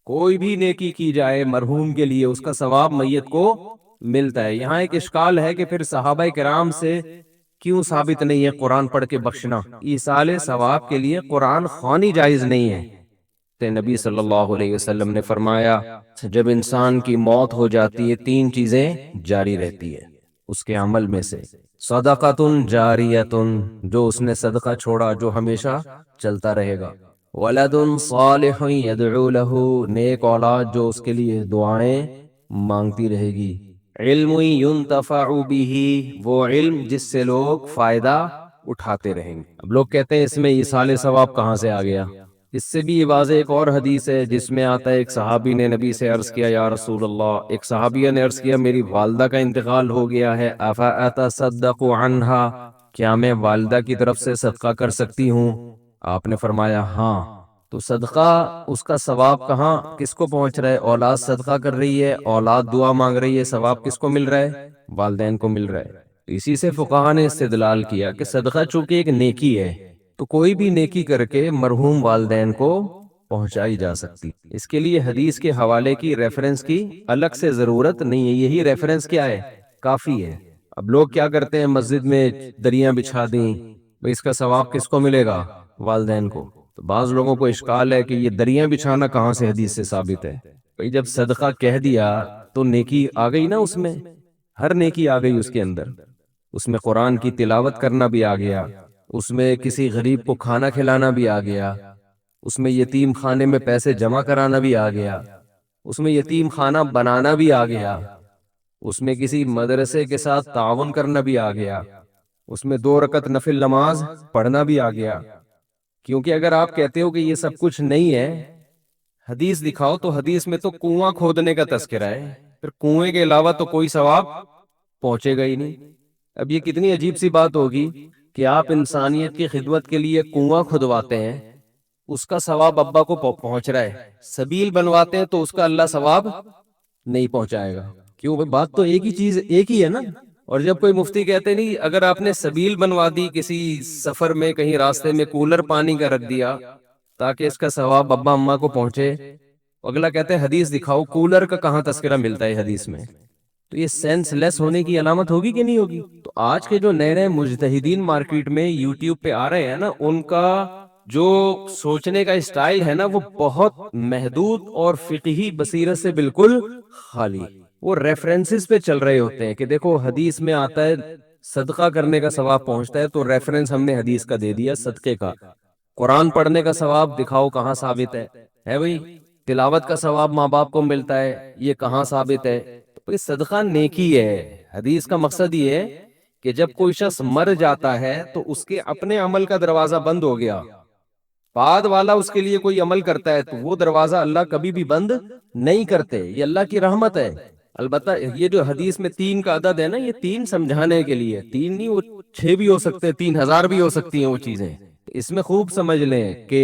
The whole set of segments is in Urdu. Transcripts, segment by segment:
کوئی بھی نیکی کی جائے مرحوم کے لیے اس کا ثواب میت کو ملتا ہے۔ یہاں ایک اشکال ہے کہ پھر صحابہ کرام سے کیوں ثابت نہیں ہے قرآن پڑھ کے بخشنا؟ ایصال ثواب کے لیے قرآن خوانی جائز نہیں ہے۔ تو نبی صلی اللہ علیہ وسلم نے فرمایا جب انسان کی موت ہو جاتی ہے تین چیزیں جاری رہتی ہے اس کے عمل میں سے، صدقۃ جاریۃ، جو اس نے صدقہ چھوڑا جو ہمیشہ چلتا رہے گا، ولد صالح یدعو لہ، نیک اولاد جو اس کے لیے دعائیں مانگتی رہے گی، علم ینتفع بہ، وہ علم جس سے لوگ فائدہ اٹھاتے رہیں گے۔ اب لوگ کہتے ہیں اس میں ایصال ثواب کہاں سے آ گیا؟ اس سے بھی واضح ایک اور حدیث ہے جس میں آتا ہے ایک صحابی نے نبی سے عرض کیا یا رسول اللہ، ایک صحابیہ نے عرض کیا میری والدہ کا انتقال ہو گیا ہے، افاتصدق عنہا، کیا میں والدہ کی طرف سے صدقہ کر سکتی ہوں؟ آپ نے فرمایا ہاں۔ تو صدقہ اس کا ثواب کہاں کس کو پہنچ رہا ہے؟ اولاد صدقہ کر رہی ہے، اولاد دعا مانگ رہی ہے، ثواب کس کو مل رہا ہے؟ والدین کو مل رہا ہے۔ اسی سے فقہا نے استدلال کیا کہ صدقہ چونکہ ایک نیکی ہے تو کوئی بھی نیکی کر کے مرحوم والدین کو پہنچائی جا سکتی۔ اس کے لیے حدیث کے حوالے کی ریفرنس کی الگ سے ضرورت نہیں ہے، یہی ریفرنس کیا ہے؟ کافی ہے۔ اب لوگ کیا کرتے ہیں مسجد میں دریاں بچھا دیں، بھئی اس کا ثواب کس کو ملے گا؟ والدین کو۔ تو بعض لوگوں کو اشکال ہے کہ یہ دریاں بچھانا کہاں سے حدیث سے ثابت ہے؟ بھئی جب صدقہ کہہ دیا تو نیکی آ گئی نا، اس میں ہر نیکی آ گئی اس کے اندر، اس میں قرآن کی تلاوت کرنا بھی آ گیا، اس میں کسی غریب کو کھانا کھلانا بھی آ گیا، اس میں یتیم خانے میں پیسے جمع کرانا بھی آ گیا، اس میں یتیم خانہ بنانا بھی آ گیا، اس میں کسی مدرسے کے ساتھ تعاون کرنا بھی آ گیا، اس میں 2 رکعت نفل نماز پڑھنا بھی آ گیا۔ کیونکہ اگر آپ کہتے ہو کہ یہ سب کچھ نہیں ہے، حدیث دکھاؤ، تو حدیث میں تو کنواں کھودنے کا تذکرہ ہے، پھر کنویں کے علاوہ تو کوئی ثواب پہنچے گا ہی نہیں۔ اب یہ کتنی عجیب سی بات ہوگی کہ آپ انسانیت کی خدمت کے لیے کنواں کھدواتے ہیں، اس کا ثواب ابا کو پہنچ رہا ہے، سبیل بنواتے ہیں تو اس کا اللہ ثواب نہیں پہنچائے گا۔ کیوں بھئی بات تو ایک ہی چیز ایک ہی ہے نا۔ اور جب کوئی مفتی کہتے نہیں اگر آپ نے سبیل بنوا دی کسی سفر میں کہیں راستے میں کولر پانی کا رکھ دیا تاکہ اس کا ثواب ابا اماں کو پہنچے، اگلا کہتے ہیں حدیث دکھاؤ، کولر کا کہاں تذکرہ ملتا ہے حدیث میں؟ تو یہ سینس لیس ہونے کی علامت ہوگی کہ نہیں ہوگی؟ تو آج کے جو نئے نئے مجتہدین مارکیٹ میں یوٹیوب پہ آ رہے ہیں نا، ان کا جو سوچنے کا اسٹائل ہے نا وہ بہت محدود اور فقہی بصیرت سے بالکل خالی، وہ ریفرنسز پہ چل رہے ہوتے ہیں کہ دیکھو حدیث میں آتا ہے صدقہ کرنے کا ثواب پہنچتا ہے تو ریفرنس ہم نے حدیث کا دے دیا صدقے کا۔ قرآن پڑھنے کا ثواب دکھاؤ کہاں ثابت ہے بھئی؟ تلاوت کا ثواب ماں باپ کو ملتا ہے، یہ کہاں ثابت ہے؟ تو یہ صدقہ نیکی ہے۔ حدیث کا مقصد یہ ہے کہ جب کوئی شخص مر جاتا ہے تو اس کے اپنے عمل کا دروازہ بند ہو گیا، بعد والا اس کے لیے کوئی عمل کرتا ہے تو وہ دروازہ اللہ کبھی بھی بند نہیں کرتے، یہ اللہ کی رحمت ہے۔ البتہ یہ جو حدیث میں 3 کا عدد ہے نا، یہ 3 سمجھانے کے لیے، 3 نہیں، وہ 6 بھی ہو سکتے، 3000 بھی ہو سکتی ہیں وہ چیزیں۔ اس میں خوب سمجھ لیں کہ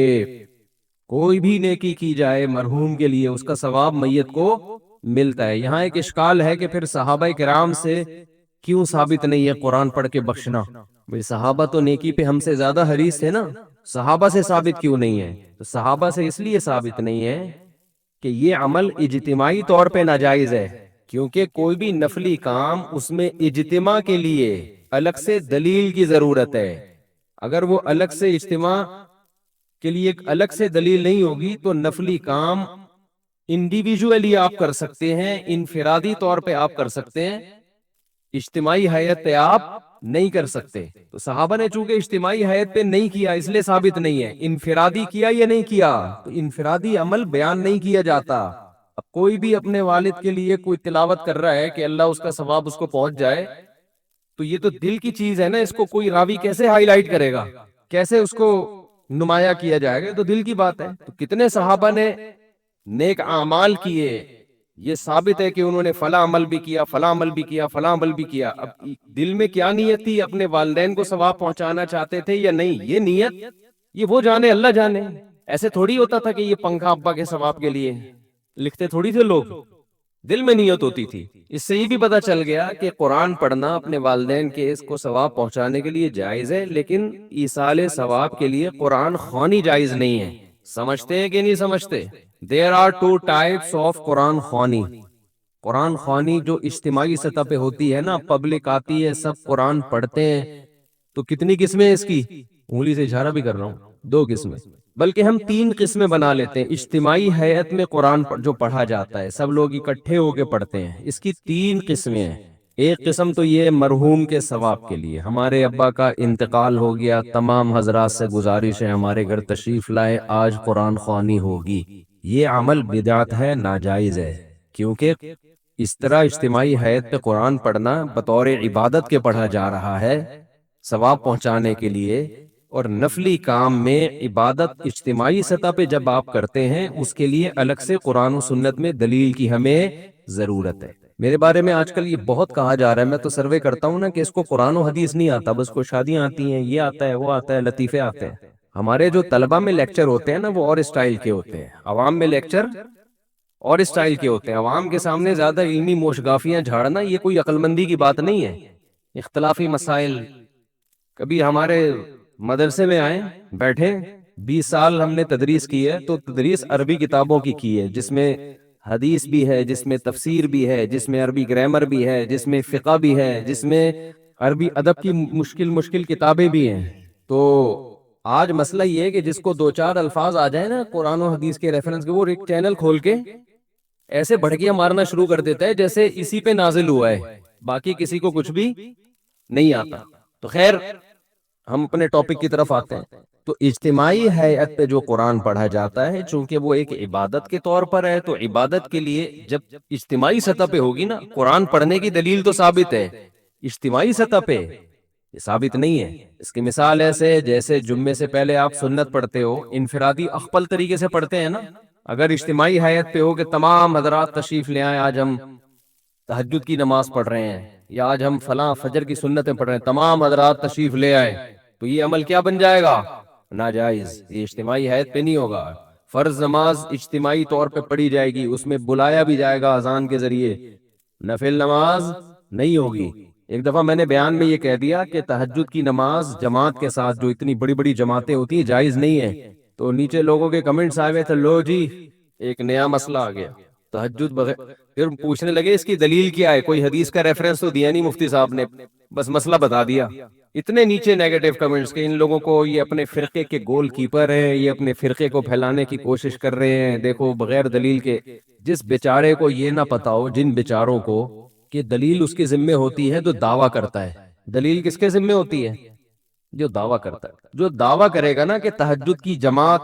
کوئی بھی نیکی کی جائے مرحوم کے لیے اس کا ثواب میت کو ملتا ہے۔ یہاں ایک اشکال ہے کہ پھر صحابہ کرام سے کیوں ثابت نہیں ہے قرآن پڑھ کے بخشنا؟ بھئی صحابہ تو نیکی پہ ہم سے زیادہ حریص تھے نا، صحابہ سے ثابت کیوں نہیں ہے؟ تو صحابہ سے اس لیے ثابت نہیں ہے کہ یہ عمل اجتماعی طور پہ ناجائز ہے، کیونکہ کوئی بھی نفلی کام اس میں اجتماع کے لیے الگ سے دلیل کی ضرورت ہے۔ اگر وہ الگ سے اجتماع کے لیے ایک الگ سے دلیل نہیں ہوگی تو نفلی کام انڈیویجولی آپ کر سکتے ہیں، انفرادی طور پہ آپ کر سکتے ہیں، اجتماعی حیت پہ آپ نہیں کر سکتے۔ تو صحابہ نے چونکہ اجتماعی حیت پہ نہیں کیا اس لیے ثابت نہیں ہے، انفرادی کیا یا نہیں کیا، تو انفرادی عمل بیان نہیں کیا جاتا۔ اب کوئی بھی اپنے والد کے لیے کوئی تلاوت کر رہا ہے کہ اللہ اس کا ثواب اس کو پہنچ جائے، تو یہ تو دل کی چیز ہے نا، اس کو کوئی راوی کیسے ہائی لائٹ کرے گا، کیسے اس کو نمایاں کیا جائے گا؟ تو دل کی بات ہے۔ تو کتنے صحابہ نے نیک اعمال کیے، یہ ثابت ہے کہ انہوں نے فلاں عمل بھی کیا، فلاں عمل بھی کیا، فلاں عمل بھی کیا۔ اب دل میں کیا نیت تھی، اپنے والدین کو ثواب پہنچانا چاہتے تھے یا نہیں، یہ نیت یہ وہ جانے، اللہ جانے۔ ایسے تھوڑی ہوتا تھا کہ یہ پنکھا ابا کے ثواب کے لیے لکھتے تھوڑی تھے لوگ، دل میں نیت ہوتی تھی۔ اس سے یہ بھی پتہ چل گیا کہ قرآن پڑھنا اپنے والدین کے اس کو ثواب پہنچانے کے لیے جائز ہے، لیکن ایصال ثواب کے لیے قرآن خوانی جائز نہیں ہے۔ سمجھتے ہیں کہ نہیں سمجھتے؟ There are two types of قرآن خوانی. قرآن خوانی جو اجتماعی سطح پہ ہوتی ہے نا، پبلک آتی ہے، سب قرآن پڑھتے ہیں، تو کتنی قسمیں ہیں اس کی؟ انگلی سے اشارہ بھی کر رہا ہوں، 2 قسمیں، بلکہ ہم 3 قسمیں بنا لیتے ہیں. اجتماعی ہیئت میں قرآن جو پڑھا جاتا ہے، سب لوگ اکٹھے ہو کے پڑھتے ہیں، اس کی 3 قسمیں ہیں. ایک قسم تو یہ مرحوم کے ثواب کے لیے، ہمارے ابا کا انتقال ہو گیا، تمام حضرات سے گزارش ہے ہمارے گھر تشریف لائے، آج قرآن خوانی ہوگی. یہ عمل بدعت ہے، ناجائز ہے، کیونکہ اس طرح اجتماعی حیات پہ قرآن پڑھنا بطور عبادت کے پڑھا جا رہا ہے، ثواب پہنچانے کے لیے. اور نفلی کام میں عبادت اجتماعی سطح پہ جب آپ کرتے ہیں، اس کے لیے الگ سے قرآن و سنت میں دلیل کی ہمیں ضرورت ہے. میرے بارے میں آج کل یہ بہت کہا جا رہا ہے، میں تو سروے کرتا ہوں نا کہ اس کو قرآن و حدیث نہیں آتا، بس کو شادیاں آتی ہیں، یہ آتا ہے، وہ آتا ہے، لطیفے آتے ہیں. ہمارے جو طلبہ میں لیکچر ہوتے ہیں نا، وہ اور اسٹائل کے ہوتے ہیں. عوام میں لیکچر اور اسٹائل کے ہوتے ہیں. عوام کے سامنے زیادہ علمی موشگافیاں جھاڑنا یہ کوئی عقل مندی کی بات نہیں ہے. اختلافی مسائل، کبھی ہمارے مدرسے میں آئے بیٹھے، 20 سال ہم نے تدریس کی ہے، تو تدریس عربی کتابوں کی ہے، جس میں حدیث بھی ہے، جس میں تفسیر بھی ہے، جس میں عربی گرامر بھی ہے، جس میں فقہ بھی ہے، جس میں عربی ادب کی مشکل کتابیں بھی ہیں. تو آج مسئلہ یہ ہے کہ جس کو 2-4 الفاظ آ جائیں نا قرآن و حدیث کے ریفرنس کے، وہ ایک چینل کھول کے ایسے بھڑکیاں مارنا شروع کر دیتا ہے جیسے اسی پہ نازل ہوا ہے، باقی کسی کو کچھ بھی نہیں آتا. تو خیر، ہم اپنے ٹاپک کی طرف آتے ہیں. تو اجتماعی ہیئت پہ جو قرآن پڑھا جاتا ہے، چونکہ وہ ایک عبادت کے طور پر ہے، تو عبادت کے لیے جب اجتماعی سطح پہ ہوگی نا، قرآن پڑھنے کی دلیل تو ثابت ہے، اجتماعی سطح پہ یہ ثابت نہیں ہے. اس کی مثال ایسے جیسے جمعے سے پہلے آپ سنت پڑھتے ہو، انفرادی اخپل طریقے سے پڑھتے ہیں نا. اگر اجتماعی حیات پہ ہو کہ تمام حضرات تشریف لے آئیں، آج ہم تہجد کی نماز پڑھ رہے ہیں، یا آج ہم فلاں فجر کی سنتیں پڑھ رہے ہیں، تمام حضرات تشریف لے آئے، تو یہ عمل کیا بن جائے گا؟ ناجائز. یہ اجتماعی حیات پہ نہیں ہوگا. فرض نماز اجتماعی طور پہ پڑھی جائے گی، اس میں بلایا بھی جائے گا اذان کے ذریعے، نفل نماز نہیں ہوگی. ایک دفعہ میں نے بیان میں یہ کہہ دیا کہ تہجد کی نماز جماعت کے ساتھ، جو اتنی بڑی بڑی جماعتیں ہوتی ہیں، جائز نہیں ہے. تو نیچے لوگوں کے کمنٹس آئے ہوئے تھے، لو جی ایک نیا مسئلہ آ گیا، تہجد بغیر. پھر پوچھنے لگے اس کی دلیل کیا ہے، کوئی حدیث کا ریفرنس تو دیا نہیں مفتی صاحب نے، بس مسئلہ بتا دیا. اتنے نیچے نیگیٹو کمنٹس کہ ان لوگوں کو یہ اپنے فرقے کے گول کیپر ہیں، یہ اپنے فرقے کو پھیلانے کی کوشش کر رہے ہیں. دیکھو بغیر دلیل کے، جس بیچارے کو یہ نہ پتا ہو، جن بیچاروں کو کہ دلیل اس کے ذمہ ہوتی ہے جو دعویٰ کرتا ہے. دلیل کس کے ذمہ ہوتی ہے؟ جو دعویٰ کرتا ہے. جو دعویٰ کرے گا نا کہ تہجد کی جماعت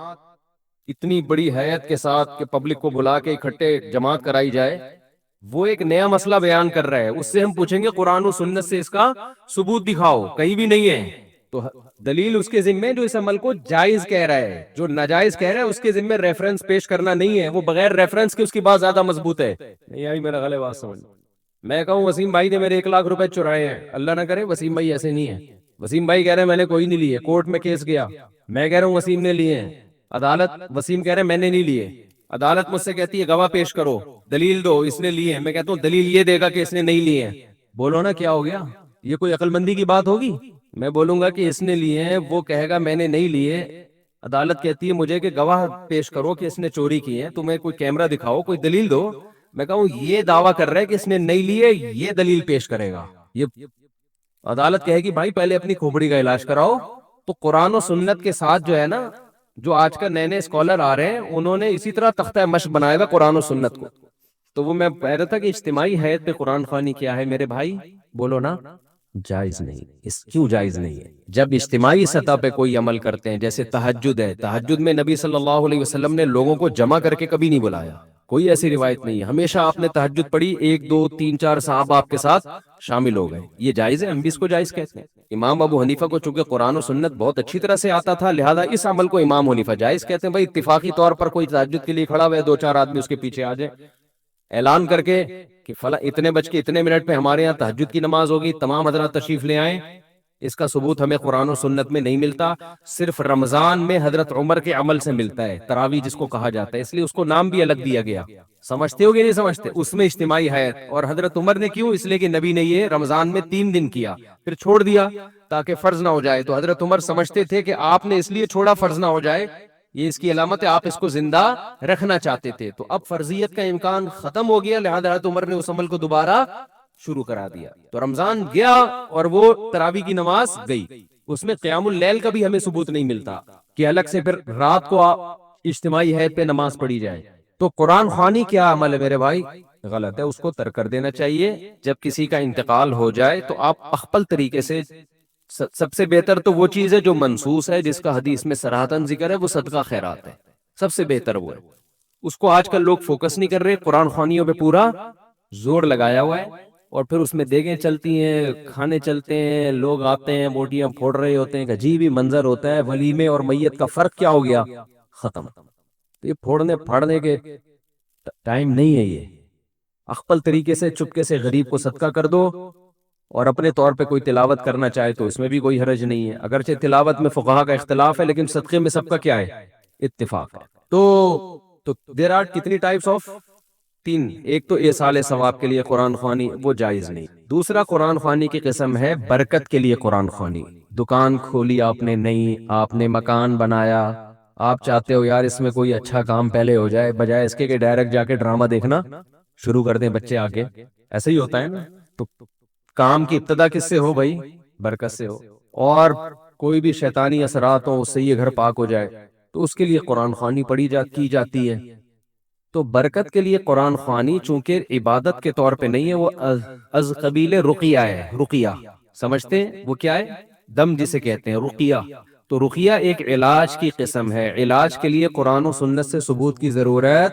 اتنی بڑی حیات کے ساتھ کہ پبلک کو بلا کے اکٹھے جماعت کرائی جائے، وہ ایک نیا مسئلہ بیان کر رہا ہے. اس سے ہم پوچھیں گے قرآن و سنت سے اس کا ثبوت دکھاؤ، کہیں بھی نہیں ہے. تو دلیل اس کے ذمہ جو اس عمل کو جائز کہہ رہا ہے، جو ناجائز کہہ رہا ہے اس کے ذمہ ریفرنس پیش کرنا نہیں ہے. وہ بغیر ریفرنس کے اس کی بات زیادہ مضبوط ہے. نہیں آئی میرا غلط بات سمجھ؟ میں کہوں وسیم بھائی نے میرے 1 لاکھ روپے چرائے ہیں، اللہ نہ کرے وسیم بھائی ایسے نہیں ہے. وسیم بھائی کہہ رہے ہیں میں نے کوئی نہیں لیے، کورٹ میں کیس گیا، میں کہہ رہا ہوں وسیم نے لیے ہیں. عدالت، وسیم کہہ رہے ہیں میں نے نہیں لیے، عدالت مجھ سے کہتی ہے گواہ پیش کرو، دلیل دو اس نے لیے ہیں. میں کہتا ہوں دلیل یہ دے گا کہ اس نے نہیں لیے ہیں. بولو نا کیا ہو گیا؟ یہ کوئی عقل مندی کی بات ہوگی؟ میں بولوں گا کہ اس نے لیے ہیں، وہ کہے گا میں نے نہیں لیے. عدالت کہتی ہے مجھے کہ گواہ پیش کرو کہ اس نے چوری کی ہے، تمہیں کوئی کیمرہ دکھاؤ، کوئی دلیل دو. میں کہوں یہ دعویٰ کر رہا ہے کہ اس نے نہیں لیے، یہ دلیل پیش کرے گا. یہ عدالت کہے گی بھائی پہلے اپنی کھوپڑی کا علاج کراؤ. تو قرآن و سنت کے ساتھ جو ہے نا، جو آج کا نئے نئے اسکالر آ رہے ہیں، انہوں نے اسی طرح تختہ مشق بنایا تھا قرآن و سنت کو. تو وہ میں کہہ رہا تھا کہ اجتماعی حیات پہ قرآن خوانی کیا ہے میرے بھائی؟ بولو نا جائز نہیں. اس کیوں جائز نہیں ہے؟ جب اجتماعی سطح پہ کوئی عمل کرتے ہیں، جیسے تہجد ہے، تہجد میں نبی صلی اللہ علیہ وسلم نے لوگوں کو جمع کر کے کبھی نہیں بلایا، کوئی ایسی روایت نہیں ہے. ہمیشہ آپ نے تہجد پڑھی، 1 2 3 4 صحابہ آپ کے ساتھ شامل ہو گئے. یہ جائز ہے، ہم بھی اس کو جائز کہتے ہیں. امام ابو حنیفہ کو چونکہ قرآن و سنت بہت اچھی طرح سے آتا تھا، لہذا اس عمل کو امام حنیفہ جائز کہتے ہیں. بھائی اتفاقی طور پر کوئی تہجد کے لیے کھڑا ہوا ہے، 2 4 آدمی اس کے پیچھے آ جائیں، اعلان کر کے کہ فلاں اتنے بج کے اتنے منٹ پہ ہمارے یہاں تہجد کی نماز ہوگی، تمام حضرات تشریف لے آئیں. اس کا ثبوت ہمیں قرآن و سنت میں نہیں ملتا، صرف رمضان میں حضرت عمر کے عمل سے ملتا ہے، تراویح جس کو کہا جاتا ہے، اس لیے اس کو نام بھی الگ دیا گیا. سمجھتے ہو گے نہیں سمجھتے؟ اس میں اجتماعی حیات. اور حضرت عمر نے کیوں؟ اس لیے کہ نبی نے یہ رمضان میں 3 دن کیا، پھر چھوڑ دیا تاکہ فرض نہ ہو جائے. تو حضرت عمر سمجھتے تھے کہ آپ نے اس لیے چھوڑا فرض نہ ہو جائے، یہ اس کی علامت ہے، آپ اس کو زندہ رکھنا چاہتے تھے، تو اب فرضیت کا امکان ختم ہو گیا، لہذا حضرت عمر نے اس عمل کو دوبارہ شروع کرا دیا۔ تو رمضان گیا اور وہ تراویح کی نماز گئی، اس میں قیام اللیل کا بھی ہمیں ثبوت نہیں ملتا کہ الگ سے پھر رات کو اجتماعی حید پہ نماز پڑھی جائے۔ تو قرآن خوانی کیا عمل ہے میرے بھائی؟ غلط ہے، اس کو ترک کر دینا چاہیے۔ جب کسی کا انتقال ہو جائے تو آپ اخپل طریقے سے، سب سے بہتر تو وہ چیز ہے جو منسوس ہے، جس کا حدیث میں صراحتاً ذکر ہے، وہ صدقہ خیرات ہے، سب سے بہتر وہ ہے۔ اس کو آج کل لوگ فوکس نہیں کر رہے، قرآن خوانیوں پہ پورا زور لگایا ہوا ہے، اور پھر اس میں دیگیں چلتی ہیں، کھانے چلتے ہیں، لوگ آتے ہیں، بوٹیاں پھوڑ رہے ہوتے ہیں، عجیب ہی منظر ہوتا ہے۔ ولیمے اور میت کا فرق کیا ہو گیا؟ ختم۔ تو یہ پھوڑنے پھاڑنے کے ٹائم نہیں ہے، یہ اخپل طریقے سے چپکے سے غریب کو صدقہ کر دو، اور اپنے طور پہ کوئی تلاوت کرنا چاہے تو اس میں بھی کوئی حرج نہیں ہے، اگرچہ تلاوت میں فقہا کا اختلاف ہے، لیکن صدقے میں سب کا کیا ہے؟ اتفاق ہے۔ تو دیر آر کتنی ٹائپس آف؟ تین۔ ایک تو ایصال ثواب کے لیے قرآن خوانی، وہ جائز نہیں۔ دوسرا قرآن خوانی کی قسم ہے برکت کے لیے قرآن خوانی۔ دکان کھولی آپ نے نئی، آپ نے مکان بنایا، آپ چاہتے ہو یار اس میں کوئی اچھا کام پہلے ہو جائے، بجائے اس کے کہ ڈائریکٹ جا کے ڈرامہ دیکھنا شروع کر دیں بچے آگے، ایسا ہی ہوتا ہے نا۔ تو کام کی ابتدا کس سے ہو بھائی؟ برکت سے ہو، اور کوئی بھی شیطانی اثرات ہوں اس سے یہ گھر پاک ہو جائے، تو اس کے لیے قرآن خوانی کی جاتی ہے۔ تو برکت کے لیے قرآن خوانی چونکہ عبادت کے طور پہ نہیں ہے، وہ از قبیل رقیہ ہے۔ رقیہ سمجھتے ہیں وہ کیا ہے؟ دم جسے کہتے ہیں، رقیہ۔ تو رقیہ ایک علاج کی قسم ہے، علاج کے لیے قرآن و سنت سے ثبوت کی ضرورت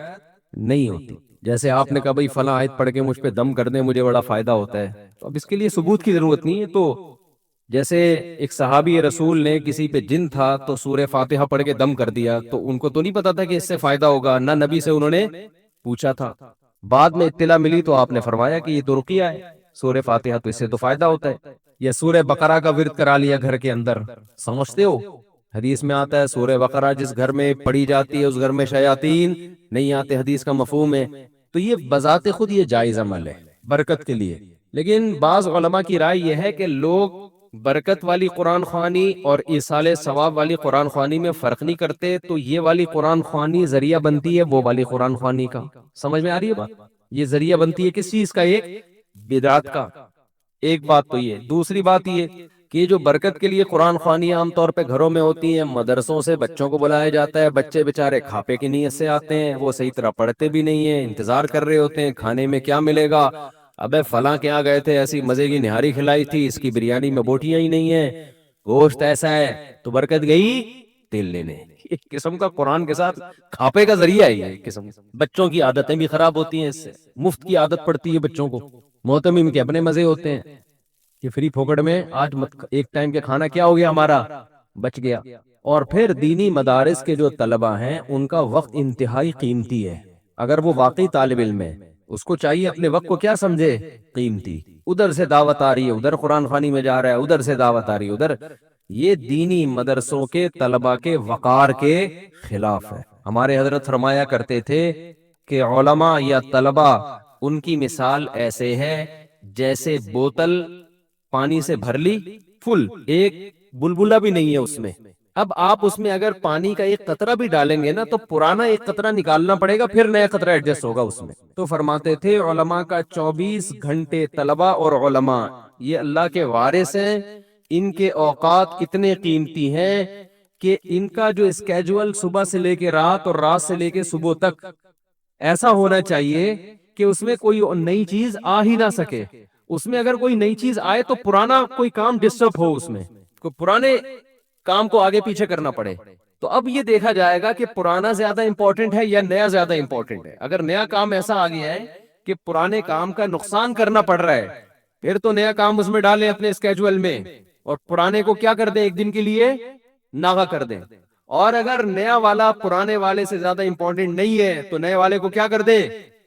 نہیں ہوتی۔ جیسے آپ نے کہا بھائی فلاں آیت پڑھ کے مجھ پہ دم کر دیں، مجھے بڑا فائدہ ہوتا ہے، تو اب اس کے لیے ثبوت کی ضرورت نہیں ہے۔ تو جیسے ایک صحابی رسول نے کسی پہ جن تھا تو سورہ فاتحہ پڑھ کے دم کر دیا، تو ان کو تو نہیں پتا تھا کہ اس سے فائدہ ہوگا، نہ نبی سے انہوں نے پوچھا تھا، بعد میں اطلاع ملی تو آپ نے فرمایا کہ یہ تو رقیہ ہے، سورہ فاتحہ تو اس سے تو فائدہ ہوتا ہے۔ یا سورہ بقرہ کا ورد کرا لیا گھر کے اندر، سمجھتے ہو حدیث میں آتا ہے سورہ بقرہ جس گھر میں پڑھی جاتی ہے اس گھر میں شیاطین نہیں آتے، حدیث کا مفہوم ہے۔ تو یہ بذات خود یہ جائز عمل ہے برکت کے لیے، لیکن بعض علماء کی رائے یہ ہے کہ لوگ برکت والی قرآن خوانی اور ایصال ثواب والی قرآن خوانی میں فرق نہیں کرتے، تو یہ والی قرآن خوانی ذریعہ بنتی ہے وہ والی قرآن خوانی کا۔ سمجھ میں آ رہی ہے بات؟ یہ ذریعہ بنتی ہے کس چیز کا؟ ایک بدعت کا۔ ایک بات تو یہ، دوسری بات یہ کہ جو برکت کے لیے قرآن خوانی عام طور پہ گھروں میں ہوتی ہیں، مدرسوں سے بچوں کو بلایا جاتا ہے، بچے بےچارے کھاپے کی نیت سے آتے ہیں، وہ صحیح طرح پڑھتے بھی نہیں ہیں، انتظار کر رہے ہوتے ہیں کھانے میں کیا ملے گا، ابے فلاں کے یہاں گئے تھے ایسی مزے کی نہاری کھلائی تھی، اس کی بریانی میں بوٹیاں ہی نہیں ہیں، گوشت ایسا ہے، تو برکت گئی تیل لینے۔ ایک قسم کا قرآن کے ساتھ کھاپے کا ذریعہ ہے، یہ ایک قسم۔ بچوں کی عادتیں بھی خراب ہوتی ہیں اس سے، مفت کی عادت پڑتی ہے بچوں کو، محتمم کے اپنے مزے ہوتے ہیں کہ فری پھوکٹ میں آج ایک ٹائم کے کھانا کیا ہو گیا ہمارا، بچ گیا۔ اور پھر دینی مدارس کے جو طلبہ ہیں ان کا وقت انتہائی قیمتی ہے، اگر وہ واقعی طالب علم ہے اس کو چاہیے اپنے وقت کو کیا سمجھے؟ قیمتی۔ ادھر سے دعوت آ رہی ہے ادھر قرآن خوانی میں جا رہا ہے، ادھر سے دعوت آ رہی ہے ادھر، یہ دینی مدرسوں کے طلبہ کے وقار کے خلاف ہے۔ ہمارے حضرت فرمایا کرتے تھے کہ علماء یا طلبہ ان کی مثال ایسے ہے جیسے بوتل پانی سے بھر لی فل، ایک بلبلہ بھی نہیں ہے اس میں، اب آپ اس میں اگر پانی کا ایک قطرہ بھی ڈالیں گے نا تو پرانا ایک قطرہ نکالنا پڑے گا، پھر نیا قطرہ ایڈجسٹ ہوگا اس میں۔ تو فرماتے تھے علماء کا 24 گھنٹے، طلبہ اور علماء یہ اللہ کے وارث ہیں، ان کے اوقات اتنے قیمتی ہیں کہ ان کا جو اسکیجول صبح سے لے کے رات اور رات سے لے کے صبح تک ایسا ہونا چاہیے کہ اس میں کوئی نئی چیز آ ہی نہ سکے۔ اس میں اگر کوئی نئی چیز آئے تو پرانا کوئی کام ڈسٹرب ہو، اس میں کوئی پرانے کام کو آگے پیچھے کرنا پڑے۔ تو اب یہ دیکھا جائے گا کہ پرانا زیادہ امپورٹنٹ ہے یا نیا زیادہ امپورٹنٹ ہے۔ اگر نیا کام ایسا آ گیا ہے کہ پرانے کام کا نقصان کرنا پڑ رہا ہے، پھر تو نیا کام اس میں ڈالیں اپنے اسکیجول میں، اور پرانے کو کیا کر دیں، ایک دن کے لیے ناغا کر دیں۔ اور اگر نیا والا پرانے والے سے زیادہ امپورٹنٹ نہیں ہے تو نئے والے کو کیا کر دیں،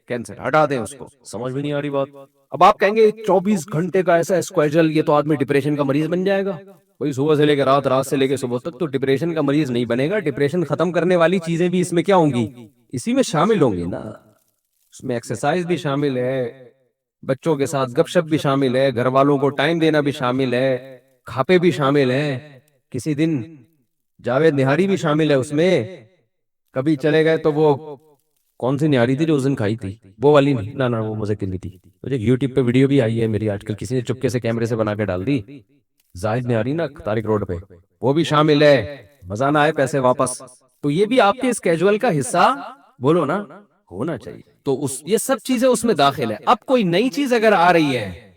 کینسل، ہٹا دیں اس کو۔ سمجھ میں نہیں آ رہی بات؟ اب آپ کہیں گے 24 گھنٹے کا ایسا اسکیجول، یہ تو آدمی ڈپریشن کا مریض بن جائے گا۔ کوئی صبح سے لے کے رات، رات سے لے کے صبح تک، تو ڈپریشن کا مریض نہیں بنے گا۔ ڈپریشن ختم کرنے والی چیزیں بھی اس میں کیا ہوں گی، اسی میں شامل ہوں گی نا۔ اس میں ایکسرسائز بھی شامل ہے، بچوں کے ساتھ گپ شپ بھی شامل ہے، گھر والوں کو ٹائم دینا بھی شامل ہے، کھاپے بھی شامل ہیں، کسی دن جاوید نہاری بھی شامل ہے اس میں، کبھی چلے گئے تو وہ کون سی نہاری تھی جو اس دن کھائی تھی، وہ والی نہیں، نہ وہ مزے کی نہیں تھی. مجھے یوٹیوب پہ ویڈیو بھی آئی ہے میری آج کل، کسی نے چپکے سے کیمرے سے بنا کے ڈال دی، زاہد نہاری نا طارق روڈ پہ، وہ بھی شامل ہے. مزہ نہ آئے پیسے واپس. تو یہ بھی آپ کے اس کیجول کا حصہ بولو نا ہونا چاہیے. تو یہ سب چیزیں اس میں داخل ہے. اب کوئی نئی چیز اگر آ رہی ہے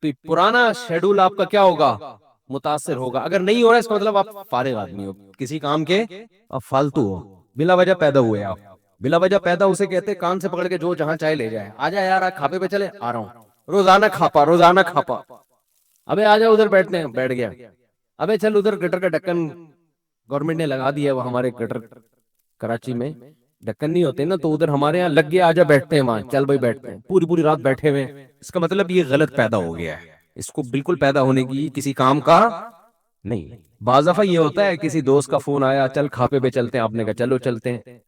تو پرانا شیڈول آپ کا کیا ہوگا؟ متاثر ہوگا. اگر نہیں ہو رہا ہے اس کا مطلب آپ فارغ آدمی ہو کسی کام کے، آپ فالتو ہو، بلا وجہ پیدا ہوئے آپ. بلا وجہ پیدا اسے کہتے کان سے پکڑ کے جو جہاں چاہے لے جائے. آ جا یار کھاپے پہ چلے، آ رہا ہوں. روزانہ کھاپا، روزانہ کھاپا. ابے آ جا ادھر بیٹھتے ہیں، بیٹھ گیا. ابے چل ادھر گٹر کا ڈھکن گورنمنٹ نے لگا دیا، وہ ہمارے گٹر کراچی میں ڈھکن نہیں ہوتے نا، تو ادھر ہمارے یہاں لگ گیا، آ جا بیٹھتے ہیں وہاں. چل بھائی بیٹھتے ہیں، پوری پوری رات بیٹھے ہوئے. اس کا مطلب یہ غلط پیدا ہو گیا ہے. اس کو بالکل پیدا ہونے کی کسی کام کا نہیں. بعض دفعہ یہ ہوتا ہے کسی دوست کا فون آیا، چل کھاپے پہ چلتے ہیں، آپ نے کہا چلو چلتے ہیں.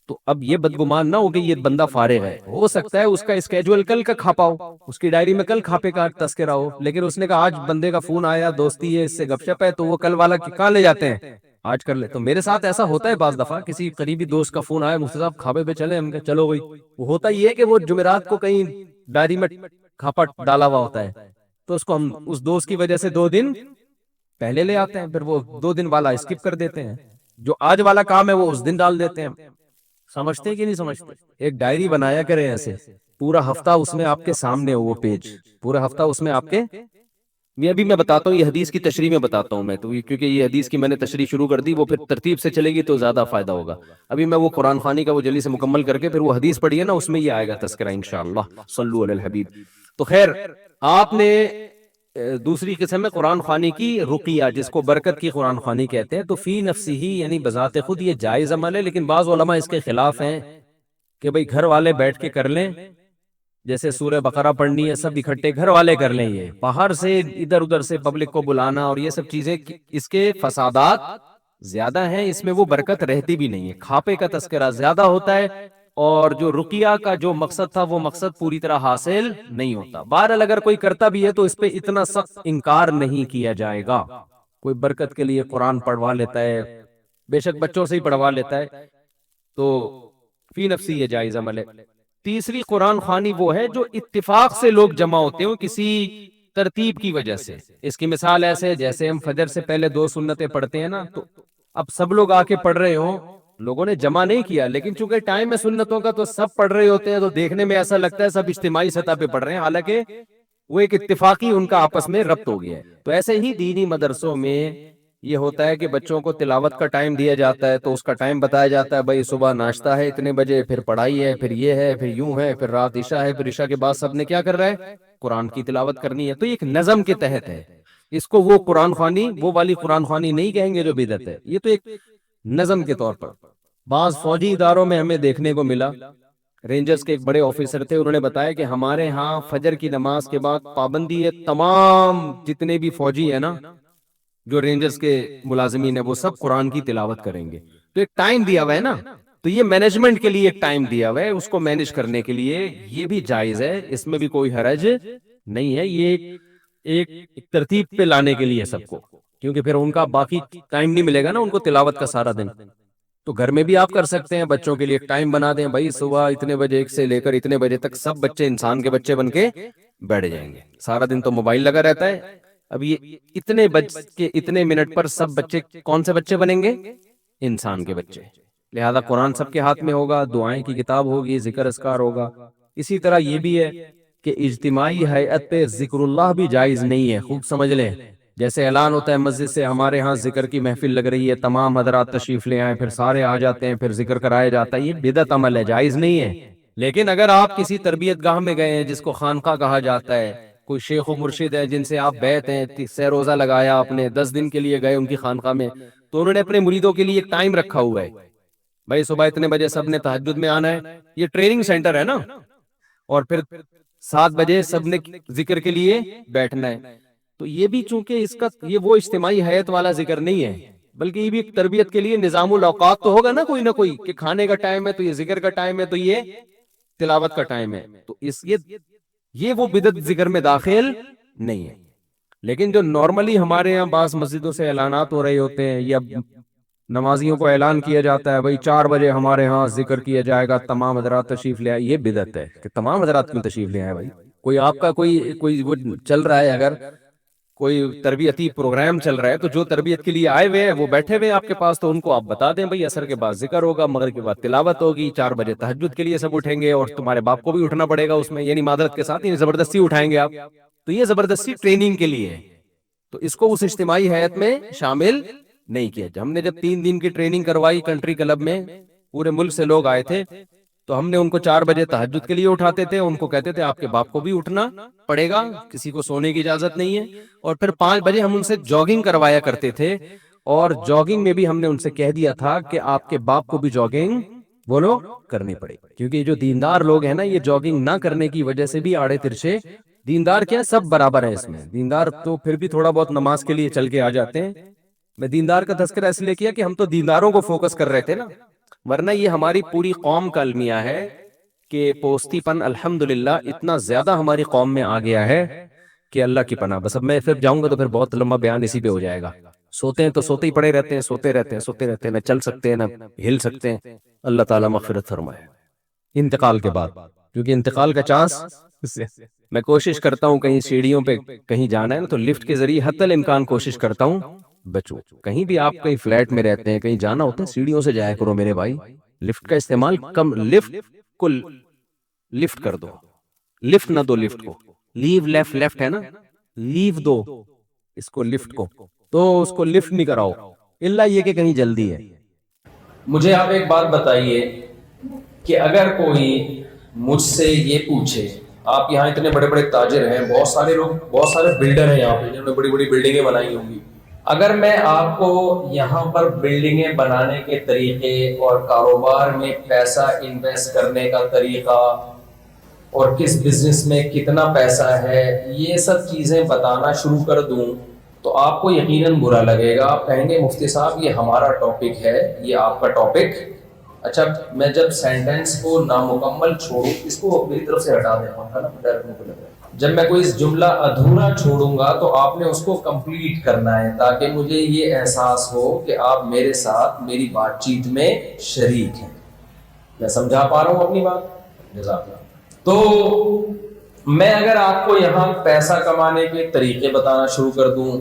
تو اب یہ بدگمان نہ ہو کہ یہ بندہ فارغ ہے، ہو سکتا ہے اس کا اسکیجول کل کا کھاپا ہو، اس کی ڈائری میں کل کھاپے کا تذکرہ ہو، لیکن اس نے کہا آج بندے کا فون آیا، دوستی ہے، اس سے گپ شپ ہے، تو وہ کل والا کہاں لے جاتے ہیں، آج کر لے. تو میرے ساتھ ایسا ہوتا ہے بعض دفعہ، کسی قریبی دوست کا فون آیا، مفتی صاحب کھاپے پہ چلے، ہم کہا چلو بھائی. وہ ہوتا یہ ہے کہ وہ جمعرات کو کہیں ڈائری میں کھاپا ڈالا ہوا ہوتا ہے، تو اس کو ہم اس دوست کی وجہ سے 2 دن پہلے لے آتے ہیں، پھر وہ 2 دن والا اسکپ کر دیتے ہیں، جو آج والا کام ہے وہ اس دن ڈال دیتے ہیں. سمجھتے کہ نہیں سمجھتے؟ ایک ڈائری بنایا کریں ایسے، پورا ہفتہ اس میں آپ کے سامنے ہو وہ پیج، پورا ہفتہ اس میں آپ کے. یہ ابھی میں بتاتا ہوں، یہ حدیث کی تشریح میں بتاتا ہوں میں تو، کیونکہ یہ حدیث کی میں نے تشریح شروع کر دی، وہ پھر ترتیب سے چلے گی تو زیادہ فائدہ ہوگا. ابھی میں وہ قرآن خوانی کا وہ جلدی سے مکمل کر کے پھر وہ حدیث پڑھی ہے نا، اس میں یہ آئے گا تذکرہ انشاءاللہ. صلو علی الحبیب. تو خیر آپ نے دوسری قسم میں قرآن خوانی کی رقیہ، جس کو برکت کی قرآن خوانی کہتے ہیں، تو فی نفسی ہی یعنی بذات خود یہ جائز عمل ہے، لیکن بعض علماء اس کے خلاف ہیں کہ بھئی گھر والے بیٹھ کے کر لیں، جیسے سورہ بقرہ پڑھنی ہے سب اکٹھے گھر والے کر لیں. یہ باہر سے ادھر ادھر سے پبلک کو بلانا اور یہ سب چیزیں، اس کے فسادات زیادہ ہیں، اس میں وہ برکت رہتی بھی نہیں ہے. کھاپے کا تذکرہ زیادہ ہوتا ہے، اور جو رقیہ کا جو مقصد تھا وہ مقصد پوری طرح حاصل نہیں ہوتا. بہرحال اگر کوئی کرتا بھی ہے تو اس پہ اتنا سخت انکار نہیں کیا جائے گا. کوئی برکت کے لیے قرآن پڑھوا لیتا ہے، بے شک بچوں سے ہی پڑھوا لیتا ہے، تو فی نفسی یہ جائز عمل ہے. تیسری قرآن خوانی وہ ہے جو اتفاق سے لوگ جمع ہوتے ہوں کسی ترتیب کی وجہ سے. اس کی مثال ایسے ہے جیسے ہم فجر سے پہلے 2 سنتیں پڑھتے ہیں نا، تو اب سب لوگ آ کے پڑھ رہے ہوں، لوگوں نے جمع نہیں کیا، لیکن چونکہ ٹائم ہے سنتوں کا تو سب پڑھ رہے ہوتے ہیں، تو دیکھنے میں ایسا لگتا ہے سب اجتماعی سطح پہ پڑھ رہے ہیں، حالانکہ وہ ایک اتفاقی ان کا آپس میں ربط ہو گیا ہے. تو ایسے ہی دینی مدرسوں میں یہ ہوتا ہے کہ بچوں کو تلاوت کا ٹائم دیا جاتا ہے، تو اس کا ٹائم بتایا جاتا ہے، بھائی صبح ناشتہ ہے اتنے بجے، پھر پڑھائی ہے، پھر یہ ہے، پھر یوں ہے، پھر رات عشاء ہے، پھر عشاء کے بعد سب نے کیا کر رہا ہے، قرآن کی تلاوت کرنی ہے. تو یہ ایک نظم کے تحت ہے. اس کو وہ قرآن خوانی، وہ والی قرآن خوانی نہیں کہیں گے جو بدعت ہے، یہ تو ایک نظم کے طور پر. بعض فوجی اداروں میں ہمیں دیکھنے کو ملا، رینجرز کے ایک بڑے آفیسر تھے، انہوں نے بتایا کہ ہمارے ہاں فجر کی نماز کے بعد پابندی ہے، تمام جتنے بھی فوجی ہیں نا، جو رینجرز کے ملازمین ہیں، وہ سب قرآن کی تلاوت کریں گے. تو ایک ٹائم دیا ہوا ہے نا، تو یہ مینجمنٹ کے لیے ایک ٹائم دیا ہوا ہے، اس کو مینج کرنے کے لیے یہ بھی جائز ہے، اس میں بھی کوئی حرج نہیں ہے. یہ ایک ترتیب پہ لانے کے لیے سب کو، کیونکہ پھر ان کا باقی ٹائم نہیں ملے گا نا ان کو تلاوت کا سارا دن. تو گھر میں بھی آپ کر سکتے ہیں، بچوں کے لیے ایک ٹائم بنا دیں، بھائی صبح اتنے بجے ایک سے لے کر اتنے بجے تک سب بچے انسان کے بچے بن کے بیٹھ جائیں گے. سارا دن تو موبائل لگا رہتا ہے. اب یہ اتنے بج کے اتنے منٹ پر سب بچے کون سے بچے بنیں گے؟ انسان کے بچے. لہذا قرآن سب کے ہاتھ میں ہوگا، دعائیں کی کتاب ہوگی، ذکر اذکار ہوگا. اسی طرح یہ بھی ہے کہ اجتماعی ہیئت پہ ذکر اللہ بھی جائز نہیں ہے. خوب سمجھ لیں، جیسے اعلان ہوتا ہے مسجد سے ہمارے ہاں ذکر کی محفل لگ رہی ہے، تمام حضرات تشریف لے آئیں، پھر سارے آ جاتے ہیں، پھر ذکر کرایا جاتا ہے، یہ بدعت عمل ہے، جائز نہیں ہے. لیکن اگر آپ کسی تربیت گاہ میں گئے ہیں جس کو خانقاہ کہا جاتا ہے، کوئی شیخ و مرشد ہے جن سے آپ بیعت ہیں، سہ روزہ لگایا، اپنے 10 دن کے لیے گئے ان کی خانقاہ میں، تو انہوں نے اپنے مریدوں کے لیے ایک ٹائم رکھا ہوا ہے، بھائی صبح اتنے بجے سب نے تہجد میں آنا ہے. یہ ٹریننگ سینٹر ہے نا. اور پھر 7 بجے سب نے ذکر کے لیے بیٹھنا ہے. تو یہ بھی چونکہ اس کا یہ وہ اجتماعی حیات والا ذکر نہیں ہے، بلکہ یہ بھی ایک تربیت کے لیے نظام الاوقات تو ہوگا نا کوئی نہ کوئی، کہ کھانے کا ٹائم ہے تو یہ ذکر کا ٹائم ہے، تو یہ تلاوت کا ٹائم ہے. تو یہ وہ بدعت ذکر میں داخل نہیں ہے. لیکن جو نارملی ہمارے یہاں بعض مسجدوں سے اعلانات ہو رہے ہوتے ہیں، یا نمازیوں کو اعلان کیا جاتا ہے بھائی 4 بجے ہمارے ہاں ذکر کیا جائے گا، تمام حضرات تشریف لے آئے. یہ بدعت ہے کہ تمام حضرات کیوں تشریف لے آئے بھائی؟ کوئی آپ کا کوئی وہ چل رہا ہے، اگر کوئی تربیتی پروگرام چل رہا ہے تو جو تربیت کے لیے آئے ہوئے ہیں وہ بیٹھے ہوئے ہیں آپ کے پاس، تو ان کو آپ بتا دیں بھائی عصر کے بعد ذکر ہوگا، مغرب کے بعد تلاوت ہوگی، 4 بجے تہجد کے لیے سب اٹھیں گے، اور تمہارے باپ کو بھی اٹھنا پڑے گا اس میں، یعنی معذرت کے ساتھ، یعنی زبردستی اٹھائیں گے آپ. تو یہ زبردستی ٹریننگ کے لیے ہے، تو اس کو اس اجتماعی ہیئت میں شامل نہیں کیا. ہم نے جب 3 دن کی ٹریننگ کروائی کنٹری کلب میں، پورے ملک سے لوگ آئے تھے، تو ہم نے ان کو 4 بجے تہجد کے لیے اٹھاتے تھے، ان کو کہتے تھے آپ کے باپ کو بھی اٹھنا پڑے گا، کسی کو سونے کی اجازت نہیں ہے. اور پھر 5 بجے ہم ان سے جاگنگ کروایا کرتے تھے، اور جاگنگ میں بھی ہم نے ان سے کہہ دیا تھا کہ آپ کے باپ کو بھی جاگنگ بولو کرنی پڑے گی، کیونکہ یہ جو دیندار لوگ ہیں نا، یہ جاگنگ نہ کرنے کی وجہ سے بھی آڑے ترچے. دیندار کیا سب برابر ہیں اس میں، دیندار تو پھر بھی تھوڑا بہت نماز کے لیے چل کے آ جاتے ہیں. میں دیندار کا تذکرہ اس لیے کیا کہ ہم تو دینداروں کو فوکس کر رہے تھے نا، ورنہ یہ ہماری پوری قوم کا المیہ ہے کہ پوستی پن الحمدللہ اتنا زیادہ ہماری قوم میں آ گیا ہے کہ اللہ کی پناہ. بس اب میں پھر جاؤں گا تو پھر بہت لمبا بیان اسی پہ ہو جائے گا. سوتے ہیں تو سوتے ہی پڑے رہتے ہیں، سوتے رہتے ہیں، سوتے رہتے ہیں، نہ چل سکتے ہیں نہ ہل سکتے ہیں. اللہ تعالیٰ مغفرت فرمائے انتقال کے بعد، کیونکہ انتقال کا چانس میں کوشش کرتا ہوں کہیں سیڑھیوں پہ کہیں جانا ہے نا تو لفٹ کے ذریعے حتی الامکان کوشش کرتا ہوں بچو. کہیں بھی آپ کہیں فلیٹ میں رہتے ہیں، کہیں جانا ہوتا ہے، سیڑھیوں سے جایا کرو میرے بھائی. لفٹ کا استعمال کم، لفٹ کو لفٹ کر دو، لفٹ نہ دو لفٹ کو. لیو لیفٹ، لیفٹ ہے نا، لیو دو اس کو لفٹ کو، تو اس کو لفٹ نہیں کراؤ الا یہ کہ کہیں جلدی ہے. مجھے آپ ایک بات بتائیے کہ اگر کوئی مجھ سے یہ پوچھے، آپ یہاں اتنے بڑے بڑے تاجر ہیں، بہت سارے لوگ، بہت سارے بلڈر ہیں یہاں پہ جنہوں نے بڑی بڑی بلڈنگیں بنائی ہوں گی، اگر میں آپ کو یہاں پر بلڈنگیں بنانے کے طریقے اور کاروبار میں پیسہ انویسٹ کرنے کا طریقہ اور کس بزنس میں کتنا پیسہ ہے، یہ سب چیزیں بتانا شروع کر دوں تو آپ کو یقیناً برا لگے گا. آپ کہیں گے مفتی صاحب یہ ہمارا ٹاپک ہے، یہ آپ کا ٹاپک. اچھا، میں جب سینٹینس کو نامکمل چھوڑوں، اس کو میری طرف سے ہٹا دیں، جب میں کوئی جملہ ادھورا چھوڑوں گا تو آپ نے اس کو کمپلیٹ کرنا ہے، تاکہ مجھے یہ احساس ہو کہ آپ میرے ساتھ میری بات چیت میں شریک ہیں. میں سمجھا پا رہا ہوں اپنی بات؟ جزاک اللہ. تو میں اگر آپ کو یہاں پیسہ کمانے کے طریقے بتانا شروع کر دوں،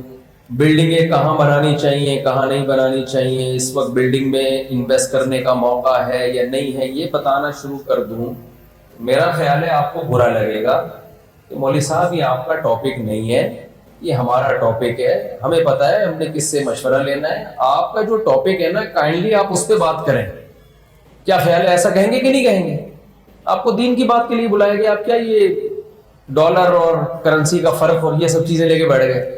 بلڈنگیں کہاں بنانی چاہیے، کہاں نہیں بنانی چاہیے، اس وقت بلڈنگ میں انویسٹ کرنے کا موقع ہے یا نہیں ہے، یہ بتانا شروع کر دوں، میرا خیال ہے آپ کو برا لگے گا کہ مولوی صاحب یہ آپ کا ٹاپک نہیں ہے، یہ ہمارا ٹاپک ہے، ہمیں پتہ ہے ہم نے کس سے مشورہ لینا ہے. آپ کا جو ٹاپک ہے نا، کائنڈلی آپ اس پہ بات کریں. کیا خیال ہے، ایسا کہیں گے کہ نہیں کہیں گے؟ آپ کو دین کی بات کے لیے بلائے گے، آپ کیا یہ ڈالر اور کرنسی کا فرق اور یہ سب چیزیں لے کے بیٹھ گئے؟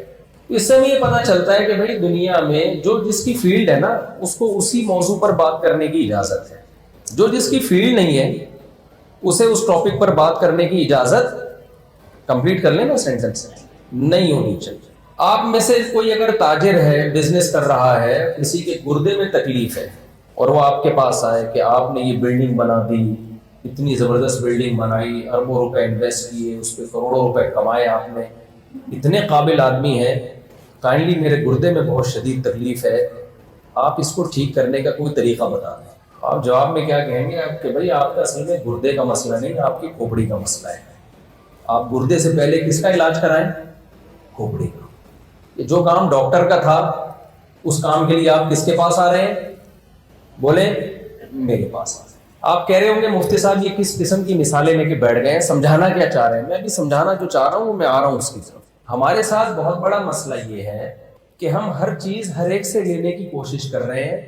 اس سے ہمیں یہ پتہ چلتا ہے کہ بھائی دنیا میں جو جس کی فیلڈ ہے نا، اس کو اسی موضوع پر بات کرنے کی اجازت ہے. جو جس کی فیلڈ نہیں ہے اسے اس ٹاپک پر بات کرنے کی اجازت، کمپلیٹ کر لیں نا سینٹنس، نہیں ہونی چاہیے. آپ میں سے کوئی اگر تاجر ہے، بزنس کر رہا ہے، کسی کے گردے میں تکلیف ہے اور وہ آپ کے پاس آئے کہ آپ نے یہ بلڈنگ بنا دی، اتنی زبردست بلڈنگ بنائی، اربوں روپے انویسٹ کیے، اس پہ کروڑوں روپے کمائے آپ نے، اتنے قابل آدمی ہیں، کائنڈلی میرے گردے میں بہت شدید تکلیف ہے، آپ اس کو ٹھیک کرنے کا کوئی طریقہ بتا دیں. آپ جواب میں کیا کہیں گے آپ کہ بھائی آپ کا اصل میں گردے کا مسئلہ نہیں، آپ کی کھوپڑی کا مسئلہ ہے. آپ گردے سے پہلے کس کا علاج کرائیں؟ کھوپڑی کا. یہ جو کام ڈاکٹر کا تھا اس کام کے لیے آپ کس کے پاس آ رہے ہیں؟ بولیں، میرے پاس آ رہے ہیں. آپ کہہ رہے ہوں گے مفتی صاحب یہ کس قسم کی مثالیں لے کے بیٹھ گئے ہیں، سمجھانا کیا چاہ رہے ہیں؟ میں بھی سمجھانا جو چاہ رہا ہوں وہ میں آ رہا ہوں اس کی طرف. ہمارے ساتھ بہت بڑا مسئلہ یہ ہے کہ ہم ہر چیز ہر ایک سے لینے کی کوشش کر رہے ہیں،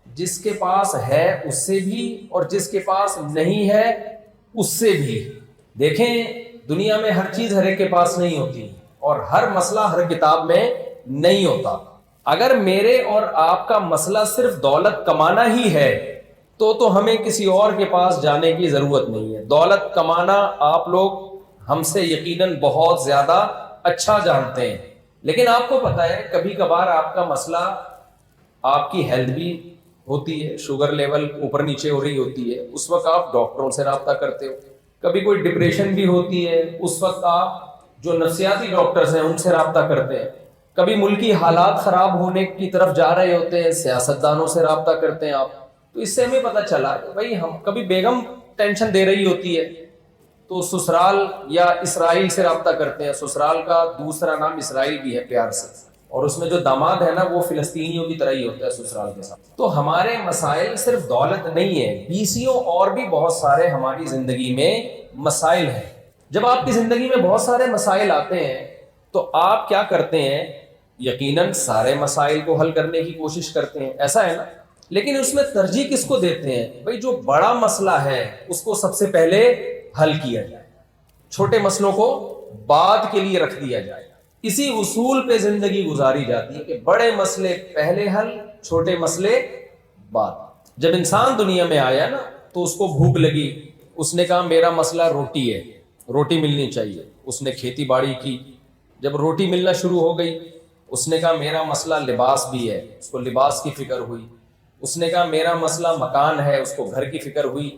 جس کے پاس ہے اس سے بھی اور جس کے پاس نہیں ہے اس سے بھی. دیکھیں دنیا میں ہر چیز ہر ایک کے پاس نہیں ہوتی اور ہر مسئلہ ہر کتاب میں نہیں ہوتا. اگر میرے اور آپ کا مسئلہ صرف دولت کمانا ہی ہے تو ہمیں کسی اور کے پاس جانے کی ضرورت نہیں ہے. دولت کمانا آپ لوگ ہم سے یقیناً بہت زیادہ اچھا جانتے ہیں، لیکن آپ کو پتہ ہے کبھی کبھار آپ کا مسئلہ، آپ کی ہیلتھ بھی ہوتی ہے، شوگر لیول اوپر نیچے ہو رہی ہوتی ہے، اس وقت آپ ڈاکٹروں سے رابطہ کرتے ہو. کبھی کوئی ڈپریشن بھی ہوتی ہے، اس وقت آپ جو نفسیاتی ڈاکٹرز ہیں ان سے رابطہ کرتے ہیں. کبھی ملکی حالات خراب ہونے کی طرف جا رہے ہوتے ہیں، سیاستدانوں سے رابطہ کرتے ہیں آپ، تو اس سے ہمیں پتہ چلا کہ بھائی ہم کبھی بیگم ٹینشن دے رہی ہوتی ہے تو سسرال یا اسرائیل سے رابطہ کرتے ہیں. سسرال کا دوسرا نام اسرائیل بھی ہے پیار سے، اور اس میں جو داماد ہے نا وہ فلسطینیوں کی طرح ہی ہوتا ہے سسرال کے ساتھ. تو ہمارے مسائل صرف دولت نہیں ہے، بیسیوں اور بھی بہت سارے ہماری زندگی میں مسائل ہیں. جب آپ کی زندگی میں بہت سارے مسائل آتے ہیں تو آپ کیا کرتے ہیں؟ یقیناً سارے مسائل کو حل کرنے کی کوشش کرتے ہیں، ایسا ہے نا؟ لیکن اس میں ترجیح کس کو دیتے ہیں؟ بھائی جو بڑا مسئلہ ہے اس کو سب سے پہلے حل کیا جائے، چھوٹے مسئلوں کو بعد کے لیے رکھ دیا جائے. اسی اصول پہ زندگی گزاری جاتی ہے کہ بڑے مسئلے پہلے حل، چھوٹے مسئلے بعد. جب انسان دنیا میں آیا نا تو اس کو بھوک لگی، اس نے کہا میرا مسئلہ روٹی ہے، روٹی ملنی چاہیے. اس نے کھیتی باڑی کی، جب روٹی ملنا شروع ہو گئی اس نے کہا میرا مسئلہ لباس بھی ہے، اس کو لباس کی فکر ہوئی. اس نے کہا میرا مسئلہ مکان ہے، اس کو گھر کی فکر ہوئی.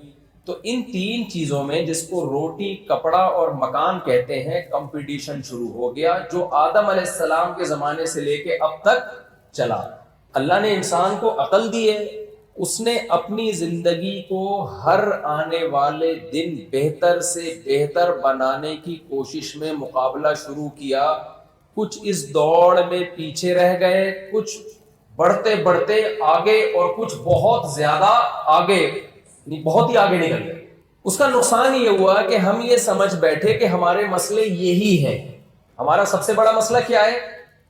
تو ان تین چیزوں میں جس کو روٹی، کپڑا اور مکان کہتے ہیں، کمپٹیشن شروع ہو گیا جو آدم علیہ السلام کے زمانے سے لے کے اب تک چلا. اللہ نے انسان کو عقل دی ہے، اس نے اپنی زندگی کو ہر آنے والے دن بہتر سے بہتر بنانے کی کوشش میں مقابلہ شروع کیا. کچھ اس دوڑ میں پیچھے رہ گئے، کچھ بڑھتے بڑھتے آگے، اور کچھ بہت زیادہ آگے، بہت ہی آگے نکل گئے. اس کا نقصان یہ ہوا کہ ہم یہ سمجھ بیٹھے کہ ہمارے مسئلے یہی ہیں. ہمارا سب سے بڑا مسئلہ کیا ہے؟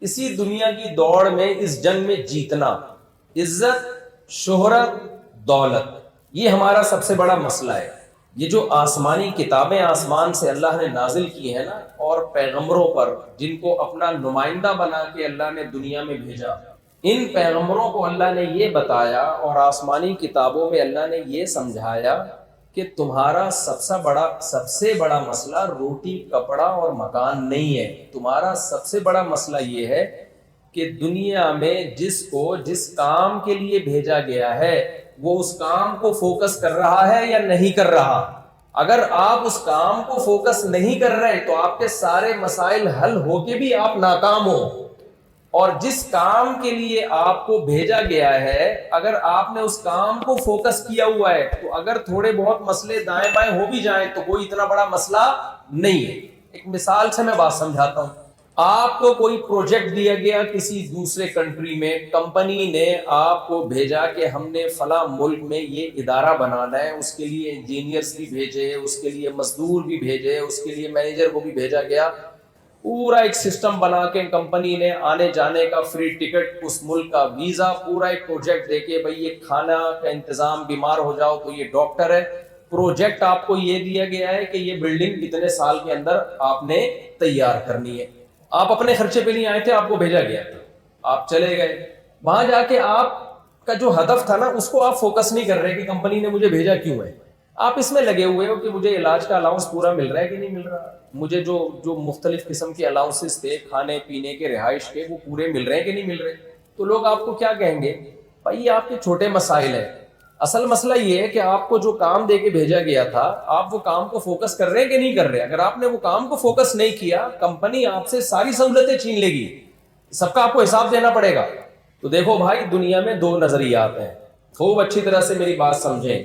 اسی دنیا کی دوڑ میں، اس جنگ میں جیتنا، عزت، شہرت، دولت، یہ ہمارا سب سے بڑا مسئلہ ہے. یہ جو آسمانی کتابیں آسمان سے اللہ نے نازل کی ہیں نا، اور پیغمبروں پر جن کو اپنا نمائندہ بنا کے اللہ نے دنیا میں بھیجا، ان پیغمبروں کو اللہ نے یہ بتایا اور آسمانی کتابوں میں اللہ نے یہ سمجھایا کہ تمہارا سب سے بڑا مسئلہ روٹی، کپڑا اور مکان نہیں ہے. تمہارا سب سے بڑا مسئلہ یہ ہے کہ دنیا میں جس کام کے لیے بھیجا گیا ہے وہ اس کام کو فوکس کر رہا ہے یا نہیں کر رہا. اگر آپ اس کام کو فوکس نہیں کر رہے تو آپ کے سارے مسائل حل ہو کے بھی آپ ناکام ہو. اور جس کام کے لیے آپ کو بھیجا گیا ہے اگر آپ نے اس کام کو فوکس کیا ہوا ہے تو اگر تھوڑے بہت مسئلے دائیں بائیں ہو بھی جائیں تو کوئی اتنا بڑا مسئلہ نہیں ہے. ایک مثال سے میں بات سمجھاتا ہوں. آپ کو کوئی پروجیکٹ دیا گیا کسی دوسرے کنٹری میں، کمپنی نے آپ کو بھیجا کہ ہم نے فلاں ملک میں یہ ادارہ بنانا ہے، اس کے لیے انجینئرز بھی بھیجے، اس کے لیے مزدور بھی بھیجے، اس کے لیے مینیجر کو بھی بھیجا گیا. پورا ایک سسٹم بنا کے کمپنی نے آنے جانے کا فری ٹکٹ، اس ملک کا ویزا، پورا ایک پروجیکٹ دے کے بھئی یہ کھانا کا انتظام، بیمار ہو جاؤ تو یہ ڈاکٹر ہے. پروجیکٹ آپ کو یہ دیا گیا ہے کہ یہ بلڈنگ اتنے سال کے اندر آپ نے تیار کرنی ہے. آپ اپنے خرچے پہ نہیں آئے تھے، آپ کو بھیجا گیا تھا، آپ چلے گئے. وہاں جا کے آپ کا جو ہدف تھا نا اس کو آپ فوکس نہیں کر رہے کہ کمپنی نے مجھے بھیجا کیوں ہے. آپ اس میں لگے ہوئے ہو کہ مجھے علاج کا الاؤنس پورا مل رہا ہے کہ نہیں مل رہا، مجھے جو مختلف قسم کے الاؤنسز تھے کھانے پینے کے، رہائش کے، وہ پورے مل رہے ہیں کہ نہیں مل رہے. تو لوگ آپ کو کیا کہیں گے؟ بھائی یہ آپ کے چھوٹے مسائل ہیں. اصل مسئلہ یہ ہے کہ آپ کو جو کام دے کے بھیجا گیا تھا آپ وہ کام کو فوکس کر رہے ہیں کہ نہیں کر رہے. اگر آپ نے وہ کام کو فوکس نہیں کیا کمپنی آپ سے ساری سہولتیں چھین لے گی، سب کا آپ کو حساب دینا پڑے گا. تو دیکھو بھائی، دنیا میں دو نظریات ہیں، خوب اچھی طرح سے میری بات سمجھیں.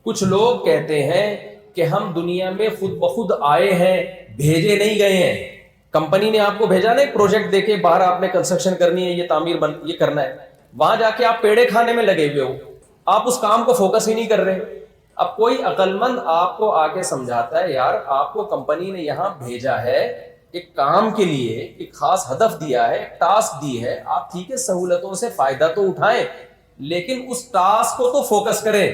کچھ لوگ کہتے ہیں کہ ہم دنیا میں خود بخود آئے ہیں، بھیجے نہیں گئے ہیں. کمپنی نے آپ کو بھیجا نا ایک پروجیکٹ دے کے، باہر آپ نے کنسٹرکشن کرنی ہے، یہ تعمیر یہ کرنا ہے، وہاں جا کے آپ پیڑے کھانے میں لگے ہوئے ہو، آپ اس کام کو فوکس ہی نہیں کر رہے. اب کوئی عقل مند آپ کو آ کے سمجھاتا ہے یار آپ کو کمپنی نے یہاں بھیجا ہے ایک کام کے لیے، ایک خاص ہدف دیا ہے، ٹاسک دی ہے، آپ ٹھیک ہے سہولتوں سے فائدہ تو اٹھائیں لیکن اس ٹاسک کو تو فوکس کریں.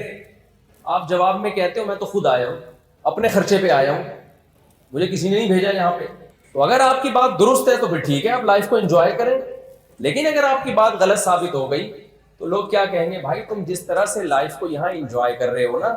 آپ جواب میں کہتے ہو میں تو خود آیا ہوں، اپنے خرچے پہ آیا ہوں، مجھے کسی نے نہیں بھیجا یہاں پہ. تو اگر آپ کی بات درست ہے تو پھر ٹھیک ہے، آپ لائف کو انجوائے کریں. لیکن اگر آپ کی بات غلط ثابت ہو گئی تو لوگ کیا کہیں گے؟ بھائی تم جس طرح سے لائف کو یہاں انجوائے کر رہے ہو نا،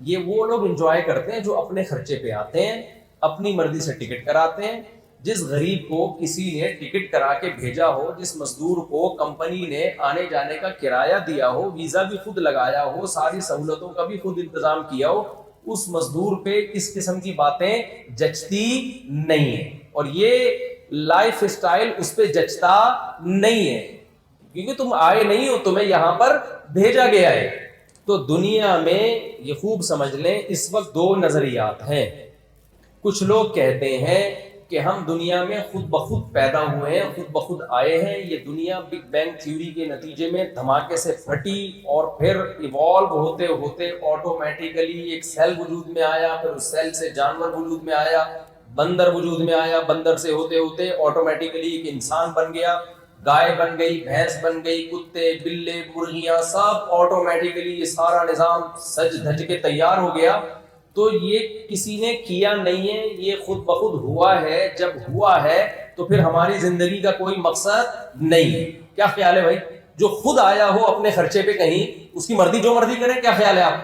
یہ وہ لوگ انجوائے کرتے ہیں جو اپنے خرچے پہ آتے ہیں، اپنی مرضی سے ٹکٹ کراتے ہیں. جس غریب کو کسی نے ٹکٹ کرا کے بھیجا ہو، جس مزدور کو کمپنی نے آنے جانے کا کرایہ دیا ہو، ویزا بھی خود لگایا ہو، ساری سہولتوں کا بھی خود انتظام کیا ہو، اس مزدور پہ اس قسم کی باتیں جچتی نہیں ہیں. اور یہ لائف اسٹائل اس پہ جچتا نہیں ہے، کیونکہ تم آئے نہیں ہو، تمہیں یہاں پر بھیجا گیا ہے. تو دنیا میں یہ خوب سمجھ لیں اس وقت دو نظریات ہیں. کچھ لوگ کہتے ہیں کہ ہم دنیا میں خود بخود پیدا ہوئے ہیں، خود بخود آئے ہیں، یہ دنیا بگ بینگ تھیوری کے نتیجے میں دھماکے سے پھٹی اور پھر ایوالو ہوتے ہوتے آٹومیٹیکلی ایک سیل وجود میں آیا، پھر اس سیل سے جانور وجود میں آیا، بندر وجود میں آیا، بندر سے ہوتے ہوتے آٹومیٹیکلی ایک انسان بن گیا، گائے بن گئی، بھینس بن گئی، کتے بلے مرغیاں سب آٹومیٹیکلی یہ سارا نظام سج دھج کے تیار ہو گیا. تو یہ کسی نے کیا نہیں ہے، یہ خود بخود ہوا ہے. جب ہوا ہے تو پھر ہماری زندگی کا کوئی مقصد نہیں ہے. کیا خیال ہے بھائی؟ جو خود آیا ہو اپنے خرچے پہ کہیں، اس کی مرضی جو مرضی کرے. کیا خیال ہے آپ؟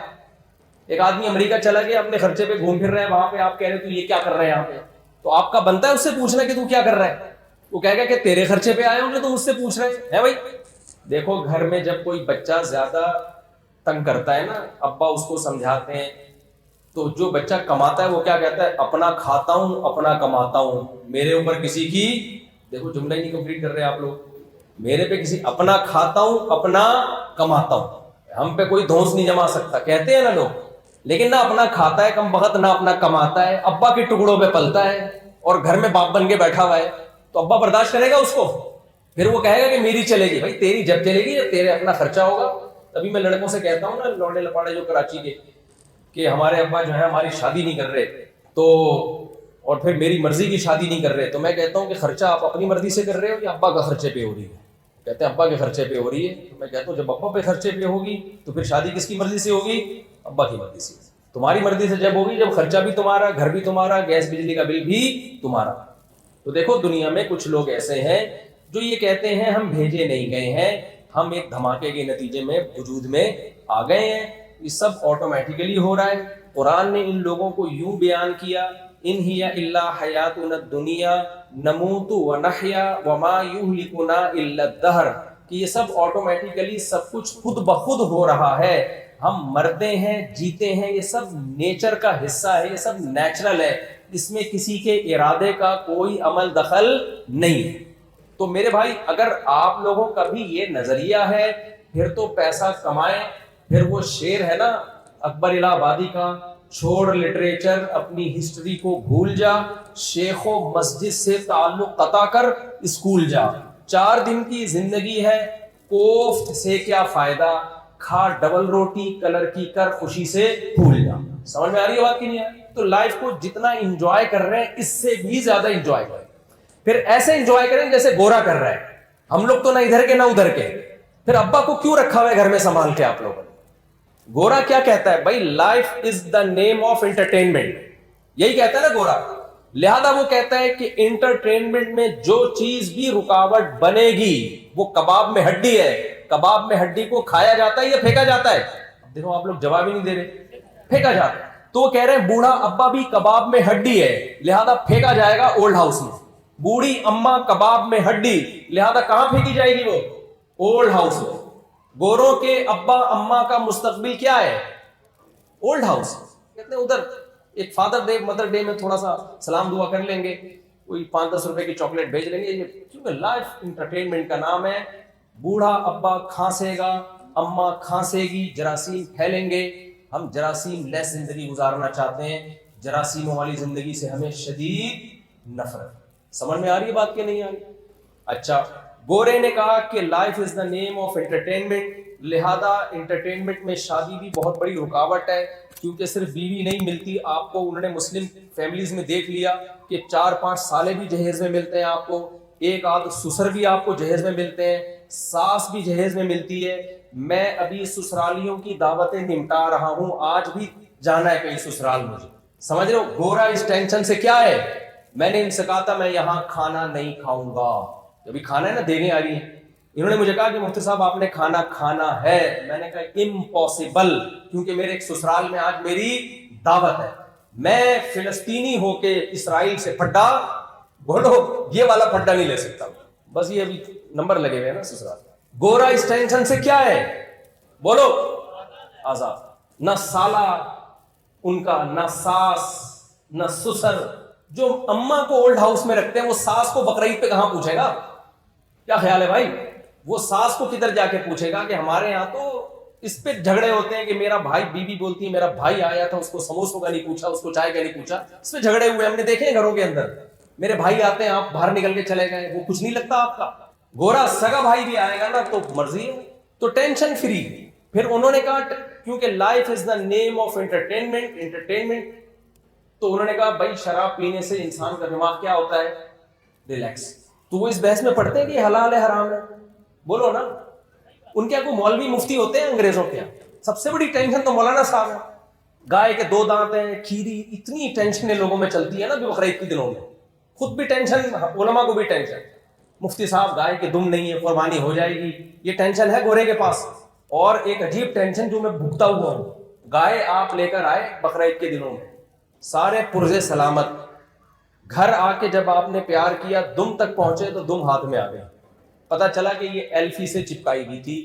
ایک آدمی امریکہ چلا گیا، اپنے خرچے پہ گھوم پھر رہا ہے، وہاں پہ آپ کہہ رہے تو یہ کیا کر رہے ہیں یہاں پہ، تو آپ کا بنتا ہے اس سے پوچھنا کہ تو کیا کر رہا ہے. وہ کہے گا کہ تیرے خرچے پہ آئے ہوں گے تو مجھ سے پوچھ رہے ہیں بھائی. دیکھو گھر میں جب کوئی بچہ زیادہ تنگ کرتا ہے نا، ابا اس کو سمجھاتے ہیں، تو جو بچہ کماتا ہے وہ کیا کہتا ہے؟ اپنا کھاتا ہوں اپنا کماتا ہوں، میرے اوپر کسی کی، دیکھو جملہ ہی نہیں کمپلیٹ کر رہے آپ لوگ، میرے پہ کسی، اپنا کھاتا ہوں اپنا کماتا ہوں، ہم پہ کوئی دھونس نہیں جما سکتا، کہتے ہیں نا لوگ. لیکن نہ اپنا کھاتا ہے کم بخت، نہ اپنا کماتا ہے، ابا کے ٹکڑوں پہ پلتا ہے اور گھر میں باپ بن کے بیٹھا ہوا ہے. تو ابا برداشت کرے گا اس کو؟ پھر وہ کہے گا کہ میری چلے گی. بھائی تیری جب چلے گی جب تیرے اپنا خرچہ ہوگا. تبھی میں لڑکوں سے کہتا ہوں نا، لوڑے لپاڑے جو کراچی کے، کہ ہمارے ابا جو ہے ہماری شادی نہیں کر رہے، تو اور پھر میری مرضی کی شادی نہیں کر رہے، تو میں کہتا ہوں کہ خرچہ آپ اپنی مرضی سے کر رہے ہو یا ابا کا خرچے پہ ہو رہی ہے؟ کہتے ہیں ابا کے خرچے پہ ہو رہی ہے. تو میں کہتا ہوں جب ابا پہ خرچے پہ ہوگی تو پھر شادی کس کی مرضی سے ہوگی؟ ابا کی مرضی سے. تمہاری مرضی سے جب ہوگی، جب خرچہ بھی تمہارا، گھر بھی تمہارا، گیس بجلی کا بل بھی تمہارا. تو دیکھو دنیا میں کچھ لوگ ایسے ہیں جو یہ کہتے ہیں ہم بھیجے نہیں گئے ہیں، ہم ایک دھماکے کے نتیجے میں وجود میں آ گئے ہیں، یہ سب آٹومیٹیکلی ہو رہا ہے. قرآن نے ان لوگوں کو یوں بیان کیا، ان ہی الا حیاتنا الدنیا نموت ونحیا وما یہلکنا الا الدہر، کہ یہ سب آٹومیٹیکلی سب کچھ خود بخود ہو رہا ہے. ہم مرتے ہیں جیتے ہیں، یہ سب نیچر کا حصہ ہے، یہ سب نیچرل ہے، اس میں کسی کے ارادے کا کوئی عمل دخل نہیں. تو میرے بھائی اگر آپ لوگوں کا بھی یہ نظریہ ہے، پھر تو پیسہ کمائیں. پھر وہ شعر ہے نا اکبر الہ آبادی کا، چھوڑ لٹریچر اپنی ہسٹری کو بھول جا، شیخ و مسجد سے تعلق قطع کر اسکول جا. 4 دن کی زندگی ہے، کوفت سے کیا فائدہ، کھا ڈبل روٹی کلر کی کر خوشی سے بھول جا. سمجھ میں آ رہی ہے بات کی نہیں آ رہی؟ تو لائف کو جتنا انجوائے کر رہے ہیں اس سے بھی زیادہ انجوائے کریں. پھر ایسے انجوائے کریں جیسے گورا کر رہا ہے. ہم لوگ تو نہ ادھر کے نہ ادھر کے. پھر ابا کو کیوں رکھا ہوا ہے گھر میں سنبھال کے آپ لوگوں نے؟ گورا کیا کہتا ہے بھائی؟ Life is the name of entertainment, یہی کہتا ہے نا گورا. لہذا وہ کہتا ہے کہ انٹرٹینمنٹ میں جو چیز بھی رکاوٹ بنے گی وہ کباب میں ہڈی ہے. کباب میں ہڈی کو کھایا جاتا ہے یا پھینکا جاتا ہے؟ دیکھو آپ لوگ جواب ہی نہیں دے رہے. پھینکا جاتا ہے. تو وہ کہہ رہے ہیں بوڑھا ابا بھی کباب میں ہڈی ہے، لہذا پھینکا جائے گا اولڈ ہاؤس میں. بوڑھی اما کباب میں ہڈی، لہذا کہاں پھینکی جائے گی وہ؟ اولڈ ہاؤس میں. گوروں کے ابا اما کا مستقبل کیا ہے؟ Old house. کہتے ہیں ادھر ایک فادر ڈے مدر ڈے میں تھوڑا سا سلام دعا کر لیں گے، کوئی 5-10 روپے کی چاکلیٹ بھیج لیں گے، کیونکہ لائف انٹرٹینمنٹ کا نام ہے. بوڑھا ابا کھانسے گا، اما کھانسے گی، جراثیم پھیلیں گے. ہم جراثیم لیس زندگی گزارنا چاہتے ہیں، جراثیموں والی زندگی سے ہمیں شدید نفرت. سمجھ میں آ رہی ہے بات کہ نہیں آ رہی؟ اچھا، گورے نے کہا کہ life is the name of entertainment, لہذا انٹرٹینمنٹ میں شادی بھی بہت بڑی رکاوٹ ہے، کیونکہ صرف بیوی نہیں ملتی آپ کو. انہوں نے مسلم فیملیز میں دیکھ لیا کہ 4-5 سالے بھی جہیز میں ملتے ہیں آپ کو، ایک آدھ سسر بھی آپ کو جہیز میں ملتے ہیں، ساس بھی جہیز میں ملتی ہے. میں ابھی سسرالیوں کی دعوتیں نمٹا رہا ہوں، آج بھی جانا ہے کہیں سسرال مجھے. سمجھ رہے ہو گورا اس ٹینشن سے کیا ہے؟ میں نے ان سے کہا تھا میں یہاں کھانا نہیں کھاؤں گا، ابھی کھانا ہے نا دینے آ رہی ہیں. انہوں نے مجھے کہا کہ مفتی صاحب آپ نے کھانا کھانا ہے. میں نے کہا امپاسبل، کیونکہ میرے ایک سسرال میں آج میری دعوت ہے. میں فلسطینی ہو کے اسرائیل سے پھڈا، بولو یہ والا پھڈا نہیں لے سکتا، بس یہ ابھی نمبر لگے ہوئے ہیں نا سسرال. گورا اس ٹینشن سے کیا ہے؟ بولو آزاد. نہ سالہ ان کا، نہ ساس، نہ سسر، جو اماں کو اولڈ ہاؤس میں رکھتے ہیں وہ ساس کو بقرعید پہ کہاں پوچھے گا؟ کیا خیال ہے بھائی؟ وہ ساس کو کدھر جا کے پوچھے گا؟ کہ ہمارے یہاں تو اس پہ جھگڑے ہوتے ہیں کہ میرا بھائی، بیوی بولتی ہے میرا بھائی آیا تھا، اس کو سموسوں کا نہیں پوچھا، اس کو چائے کا نہیں پوچھا، اس پہ جھگڑے ہوئے ہم نے دیکھے ہیں گھروں کے اندر. میرے بھائی آتے ہیں، آپ باہر نکل کے چلے گئے، وہ کچھ نہیں لگتا آپ کا. گورا سگا بھائی بھی آئے گا نا تو مرضی ہے، تو ٹینشن فری. پھر انہوں نے کہا کیونکہ life is the name of entertainment, تو انہوں نے کہا بھائی شراب پینے سے انسان کا دماغ کیا ہوتا ہے؟ ریلیکس. تو وہ اس بحث میں پڑھتے ہیں کہ حلال ہے حرام ہے؟ بولو نا. ان کے کوئی مولوی مفتی ہوتے ہیں انگریزوں کے؟ سب سے بڑی ٹینشن تو مولانا صاحب ہے. گائے کے 2 دانت ہیں، کھیری، اتنی ٹینشنیں لوگوں میں چلتی ہے نا بقرعید کے دنوں میں. خود بھی ٹینشن، علماء کو بھی ٹینشن. مفتی صاحب گائے کی دم نہیں ہے، قربانی ہو جائے گی، یہ ٹینشن ہے گورے کے پاس. اور ایک عجیب ٹینشن جو میں بھگتا ہوا ہوں، گائے آپ لے کر آئے بقرعید کے دنوں میں، سارے پرزے سلامت، گھر آ کے جب آپ نے پیار کیا، دم تک پہنچے تو دم ہاتھ میں آ گئی. پتا چلا کہ یہ ایلفی سے چپکائی گئی تھی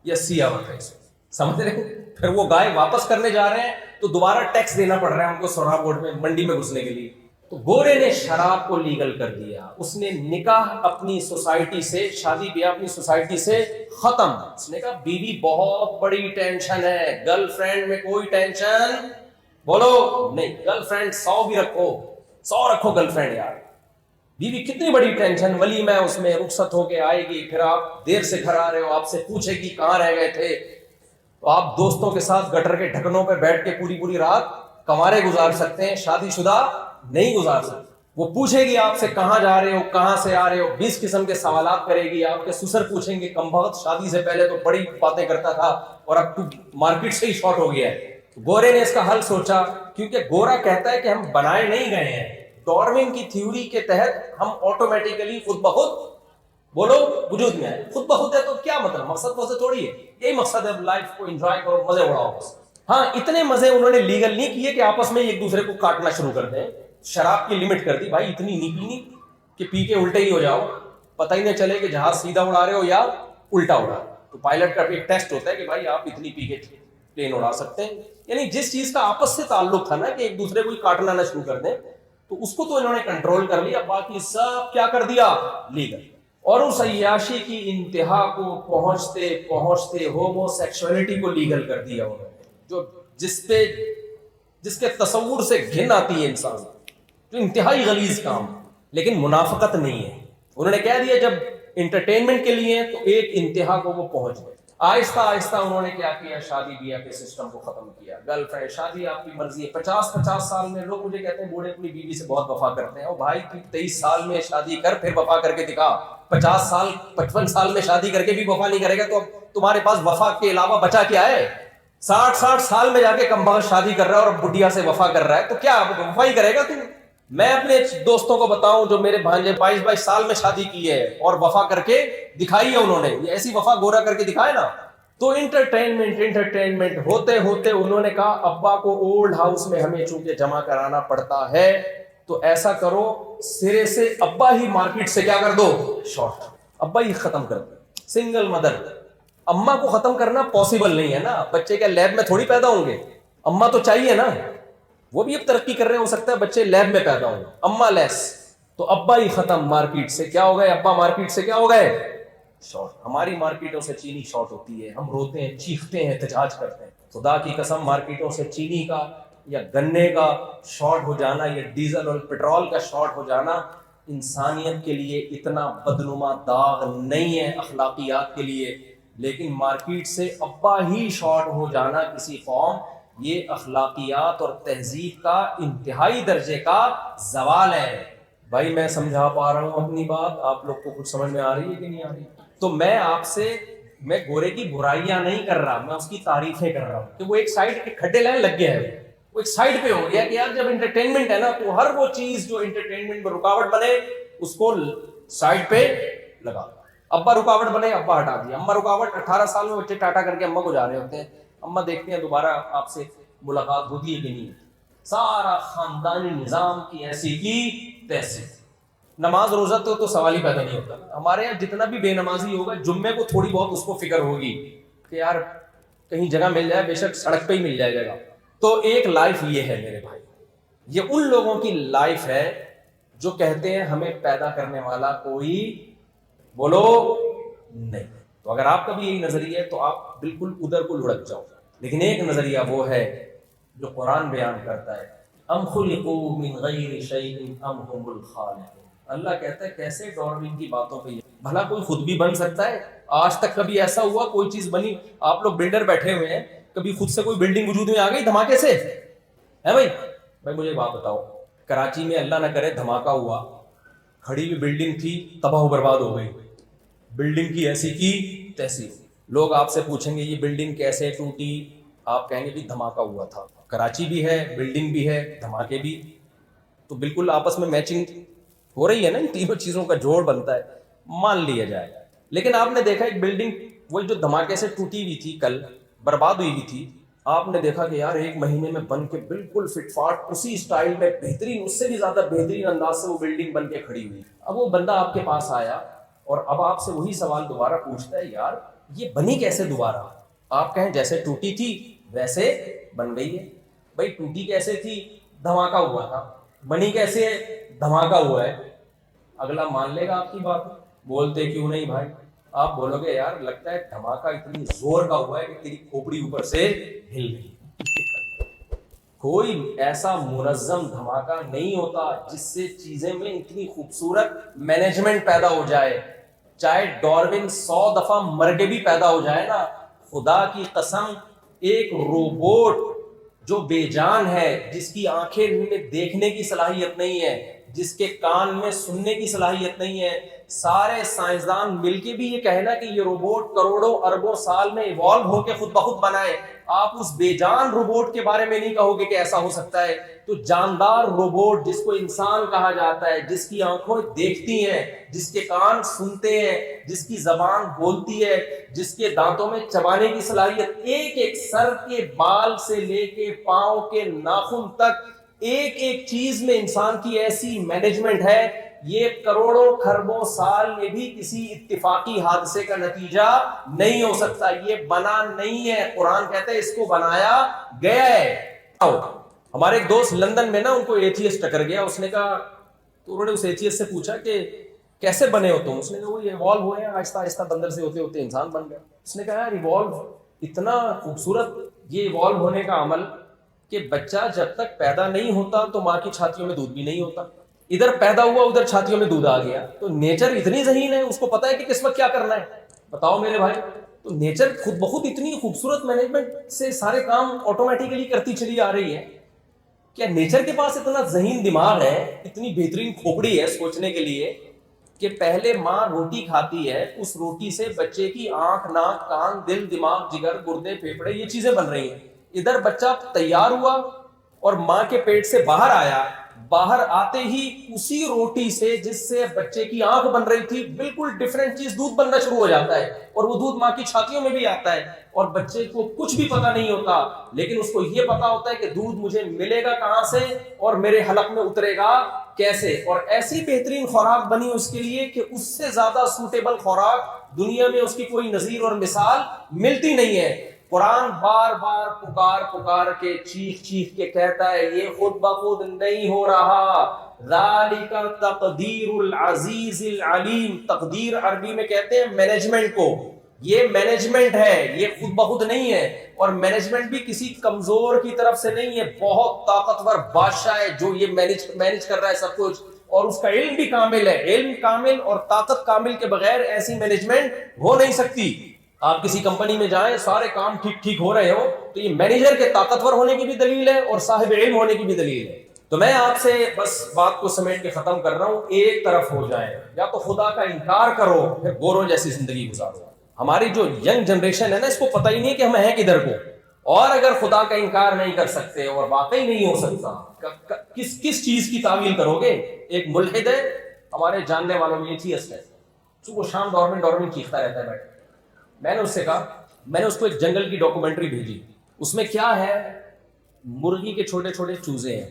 یا سیاوٹ ہے، سمجھ رہے ہیں؟ پھر وہ گائے واپس کرنے جا رہے ہیں تو دوبارہ ٹیکس دینا پڑ رہا ہے ان کو سورا بورڈ میں، منڈی میں گھسنے کے لیے. تو گورے نے شراب کو لیگل کر دیا. اس نے نکاح اپنی سوسائٹی سے، شادی بیاہ اپنی سوسائٹی سے ختم. اس نے کہا بیوی بہت بڑی ٹینشن ہے، گرل فرینڈ میں کوئی ٹینشن بولو نہیں. گرل فرینڈ 100 بھی رکھو، 100 رکھو گرل فرینڈ یار. بیوی کتنی بڑی ٹینشن، ولیمہ اس میں رخصت ہو کے آئے گی، پھر آپ دیر سے گھر آ رہے ہو، آپ سے پوچھے گی کہاں رہ گئے تھے، تو آپ دوستوں کے ساتھ گٹر کے ڈھکنوں پہ بیٹھ کے پوری رات کنوارے گزار سکتے ہیں، شادی شدہ نہیں گزار سکتے. وہ پوچھے گی آپ سے کہاں جا رہے ہو، کہاں سے آ رہے ہو، 20 قسم کے سوالات کرے گی. آپ کے سسر پوچھیں گے کم بخت شادی سے پہلے تو بڑی باتیں کرتا تھا اور اب تو مارکیٹ سے ہی شارٹ ہو گیا ہے. گورے نے اس کا حل سوچا، کیونکہ گورا کہتا ہے کہ ہم بنائے نہیں گئے ہیں. ڈارون کی تھیوری کے تحت ہم آٹومیٹیکلی خود بخود بولو وجود میں ہے. خود بخود ہے تو کیا مطلب؟ مقصد تو تھوڑی ہے، یہی مقصد ہے لائف کو انجوائے کرو، مزے اڑاؤ بس. ہاں اتنے مزے انہوں نے لیگل نہیں کیے کہ آپس میں ایک دوسرے کو کاٹنا شروع کر دیں. شراب کی لمٹ کر دی بھائی، اتنی نہیں پینی کہ پی کے الٹے ہی ہو جاؤ، پتہ ہی نہ چلے کہ جہاز سیدھا اڑا رہے ہو یا الٹا اڑا. تو پائلٹ کا ایک ٹیسٹ ہوتا ہے کہ بھائی آپ اتنی پی کے پلین اڑا سکتے ہیں. یعنی جس چیز کا آپس سے تعلق تھا نا کہ ایک دوسرے کو کاٹنا نہ شروع کر دیں، تو اس کو تو انہوں نے کنٹرول کر لیا، باقی سب کیا کر دیا؟ لیگل. اور اس عیاشی کی انتہا کو پہنچتے پہنچتے ہومو سیکشولیٹی کو لیگل کر دیا انہوں نے، جو جس کے تصور سے گھن آتی ہے انسان، جو انتہائی غلیظ کام، لیکن منافقت نہیں ہے. انہوں نے کہہ دیا جب انٹرٹینمنٹ کے لیے تو ایک انتہا کو وہ پہنچ گئے. آہستہ آہستہ انہوں نے کیا کیا؟ شادی بیاہ کے سسٹم کو ختم کیا. گرل فرینڈ شادی آپ کی مرضی ہے. 50 سال میں لوگ مجھے کہتے ہیں بوڑھے اپنی بیوی سے بہت وفا کرتے ہیں. او بھائی تو 23 سال میں شادی کر پھر وفا کر کے دکھا. 50 سال 55 سال میں شادی کر کے بھی وفا نہیں کرے گا تو اب تمہارے پاس وفا کے علاوہ بچا کیا ہے؟ 60 سال میں جا کے کم بخت شادی کر رہا ہے اور بڈھیا سے وفا کر رہا ہے تو کیا وفا ہی کرے گا تو؟ میں اپنے دوستوں کو بتاؤں جو میرے بھانجے 22 سال میں شادی کی ہے اور وفا کر کے دکھائی ہے انہوں نے، یہ ایسی وفا گورا کر کے دکھائے نا. تو انٹرٹینمنٹ ہوتے ہوتے انہوں نے کہا ابا کو اولڈ ہاؤس میں ہمیں چونکہ جمع کرانا پڑتا ہے تو ایسا کرو سرے سے ابا ہی مارکیٹ سے کیا کر دو؟ شارٹ. ابا ہی ختم کر دو. Single mother. اما کو ختم کرنا پاسبل نہیں ہے نا، بچے کیا لیب میں تھوڑی پیدا ہوں گے، اما تو چاہیے نا. وہ بھی اب ترقی کر رہے ہیں، ہو سکتا ہے بچے لیب میں پیدا ہوں، اما لیس. تو ابا ہی ختم، مارکیٹ سے کیا ہو گئے؟ ابا مارکیٹ سے کیا ہو گئے؟ شارٹ. ہماری مارکیٹوں سے چینی شارٹ ہوتی ہے، ہم روتے ہیں، چیختے ہیں، احتجاج کرتے ہیں. خدا کی قسم مارکیٹوں سے چینی کا یا گنے کا شارٹ ہو جانا یا ڈیزل اور پیٹرول کا شارٹ ہو جانا انسانیت کے لیے اتنا بدنما داغ نہیں ہے اخلاقیات کے لیے، لیکن مارکیٹ سے ابا ہی شارٹ ہو جانا کسی قوم، یہ اخلاقیات اور تہذیب کا انتہائی درجے کا زوال ہے. بھائی میں سمجھا پا رہا ہوں اپنی بات؟ آپ لوگ کو کچھ سمجھ میں آ رہی ہے کہ نہیں آ رہی؟ تو میں آپ سے، میں گورے کی برائیاں نہیں کر رہا، میں اس کی تعریفیں کر رہا ہوں کہ وہ ایک سائڈ کے کھڈے لائن لگ گیا ہے، وہ ایک سائڈ پہ ہو گیا کہ یار جب انٹرٹینمنٹ ہے نا تو ہر وہ چیز جو انٹرٹینمنٹ میں رکاوٹ بنے اس کو سائڈ پہ لگا. ابا رکاوٹ بنے، ابا ہٹا دیا. اما رکاوٹ، 18 سال میں بچے ٹاٹا کر کے اما کو جا رہے ہوتے ہیں، اما دیکھتے ہیں دوبارہ آپ سے ملاقات ہوتی ہے کہ نہیں. سارا خاندانی نظام کی ایسی کی تیسی. نماز روزہ تو سوال ہی پیدا نہیں ہوتا. ہمارے یہاں جتنا بھی بے نمازی ہوگا جمعے کو تھوڑی بہت اس کو فکر ہوگی کہ یار کہیں جگہ مل جائے، بے شک سڑک پہ ہی مل جائے جگہ. تو ایک لائف یہ ہے میرے بھائی، یہ ان لوگوں کی لائف ہے جو کہتے ہیں ہمیں پیدا کرنے والا کوئی بولو نہیں. تو اگر آپ کا بھی یہی نظریہ ہے تو آپ بالکل ادھر کو لڑک جاؤ. لیکن ایک نظریہ وہ ہے جو قرآن بیان کرتا ہے ام خلقوا من غیر شیء ام هم الخالقون. اللہ کہتا ہے کیسے ڈارون کی باتوں پہ بھلا کوئی خود بھی بن سکتا ہے؟ آج تک کبھی ایسا ہوا کوئی چیز بنی؟ آپ لوگ بلڈر بیٹھے ہوئے ہیں, کبھی خود سے کوئی بلڈنگ وجود میں آ گئی دھماکے سے ہے بھائی مجھے بات بتاؤ, کراچی میں اللہ نہ کرے دھماکہ ہوا, کھڑی ہوئی بلڈنگ تھی تباہ و برباد ہو گئی, بلڈنگ کی ایسی کی تیسی, لوگ آپ سے پوچھیں گے یہ بلڈنگ کیسے ٹوٹی, آپ کہیں گے بھی دھماکہ ہوا تھا. کراچی بھی ہے, بلڈنگ بھی ہے, دھماکے بھی, تو بالکل آپس میں میچنگ ہو رہی ہے نا, ان تینوں چیزوں کا جوڑ بنتا ہے, مان لیا جائے. لیکن آپ نے دیکھا ایک بلڈنگ وہی جو دھماکے سے ٹوٹی ہوئی تھی کل, برباد ہوئی ہوئی تھی, آپ نے دیکھا کہ یار ایک مہینے میں بن کے بالکل فٹ فاٹ اسی اسٹائل میں بہترین, اس سے بھی زیادہ بہترین انداز سے وہ بلڈنگ بن کے کھڑی ہوئی. اب وہ بندہ آپ کے پاس آیا اور اب آپ سے وہی سوال دوبارہ پوچھتا ہے یار یہ بنی کیسے دوبارہ؟ آپ کہیں جیسے ٹوٹی تھی ویسے بن گئی ہے. بھائی ٹوٹی کیسے تھی؟ دھماکہ ہوا تھا. بنی کیسے ہے؟ دھماکہ ہوا ہے. اگلا مان لے گا آپ کی بات؟ بولتے کیوں نہیں بھائی؟ آپ بولو گے یار لگتا ہے دھماکہ اتنی زور کا ہوا ہے کہ تیری کھوپڑی اوپر سے ہل گئی. کوئی ایسا منظم دھماکہ نہیں ہوتا جس سے چیزیں میں اتنی خوبصورت مینجمنٹ پیدا ہو جائے. چاہے ڈاروین 100 دفعہ مر کے بھی پیدا ہو جائے نا, خدا کی قسم ایک روبوٹ جو بے جان ہے, جس کی آنکھیں میں دیکھنے کی صلاحیت نہیں ہے, جس کے کان میں سننے کی صلاحیت نہیں ہے, سارے سائنسدان مل کے بھی یہ کہنا کہ یہ روبوٹ کروڑوں اربوں سال میں ایوالو ہو کے خود بخود بنائے, آپ اس بے جان روبوٹ کے بارے میں نہیں کہو گے کہ ایسا ہو سکتا ہے. تو جاندار روبوٹ جس کو انسان کہا جاتا ہے, جس کی آنکھیں دیکھتی ہیں, جس کے کان سنتے ہیں, جس کی زبان بولتی ہے, جس کے دانتوں میں چبانے کی صلاحیت, ایک ایک سر کے بال سے لے کے پاؤں کے ناخن تک ایک ایک چیز میں انسان کی ایسی مینجمنٹ ہے, یہ کروڑوں خربوں سال میں بھی کسی اتفاقی حادثے کا نتیجہ نہیں ہو سکتا. یہ بنا نہیں ہے, قرآن کہتا ہے اس کو بنایا گیا ہے. ہمارے ایک دوست لندن میں نا, ان کو ایتھیسٹ ٹکر گیا, اس نے کہا, تو انہوں نے اس ایتھیسٹ سے پوچھا کہ کیسے بنے ہو تم؟ اس نے کہا وہ ایوالو ہوئے ہیں, آہستہ آہستہ بندر سے ہوتے ہوتے انسان بن گیا. اس نے کہا یار ایوالو اتنا خوبصورت یہ ایوالو ہونے کا عمل کہ بچہ جب تک پیدا نہیں ہوتا تو ماں کی چھاتیوں میں دودھ بھی نہیں ہوتا, ادھر پیدا ہوا ادھر چھاتیوں میں دودھ آ گیا. تو نیچر اتنی ذہین ہے, اس کو پتا ہے کہ کس وقت کیا کرنا ہے. بتاؤ میرے بھائی, تو نیچر خود بخود اتنی خوبصورت مینجمنٹ سے سارے کام آٹومیٹیکلی کرتی چلی آ رہی ہے. کیا نیچر کے پاس اتنا ذہین دماغ ہے, اتنی بہترین کھوپڑی ہے سوچنے کے لیے کہ پہلے ماں روٹی کھاتی ہے, اس روٹی سے بچے کی آنکھ, ناک, کان, دل, دماغ, جگر, گردے, پھیپھڑے, یہ چیزیں بن رہی ہیں. ادھر بچہ تیار ہوا اور ماں کے پیٹ سے باہر آیا, باہر آتے ہی اسی روٹی سے جس سے بچے کی آنکھ بن رہی تھی بالکل ڈفرینٹ چیز دودھ بننا شروع ہو جاتا ہے, اور وہ دودھ ماں کی چھاتیوں میں بھی آتا ہے, اور بچے کو کچھ بھی پتا نہیں ہوتا, لیکن اس کو یہ پتا ہوتا ہے کہ دودھ مجھے ملے گا کہاں سے اور میرے حلق میں اترے گا کیسے. اور ایسی بہترین خوراک بنی اس کے لیے کہ اس سے زیادہ سوٹیبل خوراک دنیا میں اس کی کوئی نظیر اور مثال ملتی نہیں ہے. قرآن بار بار پکار کے چیخ چیخ کے کہتا ہے یہ خود بخود نہیں ہو رہا. ذالک تقدیر العزیز العلیم, تقدیر عربی میں کہتے ہیں مینجمنٹ کو, یہ مینجمنٹ ہے, یہ خود بخود نہیں ہے. اور مینجمنٹ بھی کسی کمزور کی طرف سے نہیں ہے, بہت طاقتور بادشاہ ہے جو یہ مینج کر رہا ہے سب کچھ, اور اس کا علم بھی کامل ہے. علم کامل اور طاقت کامل کے بغیر ایسی مینجمنٹ ہو نہیں سکتی. آپ کسی کمپنی میں جائیں, سارے کام ٹھیک ٹھیک ہو رہے ہو, تو یہ مینیجر کے طاقتور ہونے کی بھی دلیل ہے اور صاحب علم ہونے کی بھی دلیل ہے. تو میں آپ سے بس بات کو سمیٹ کے ختم کر رہا ہوں, ایک طرف ہو جائیں, یا تو خدا کا انکار کرو پھر گوروں جیسی زندگی گزارو. ہماری جو ینگ جنریشن ہے نا, اس کو پتہ ہی نہیں کہ ہم ہیں کدھر کو, اور اگر خدا کا انکار نہیں کر سکتے اور واقعی نہیں ہو سکتا, کس چیز کی تعویل کرو گے؟ ایک ملحد ہے ہمارے جاننے والوں میں, ایتھیسٹ ہے, صبح شام ڈارون چیختا رہتا ہے بیٹھ. میں نے اس سے کہا, میں نے اس کو ایک جنگل کی ڈاکومنٹری بھیجی, اس میں کیا ہے, مرغی کے چھوٹے چھوٹے چوزے ہیں,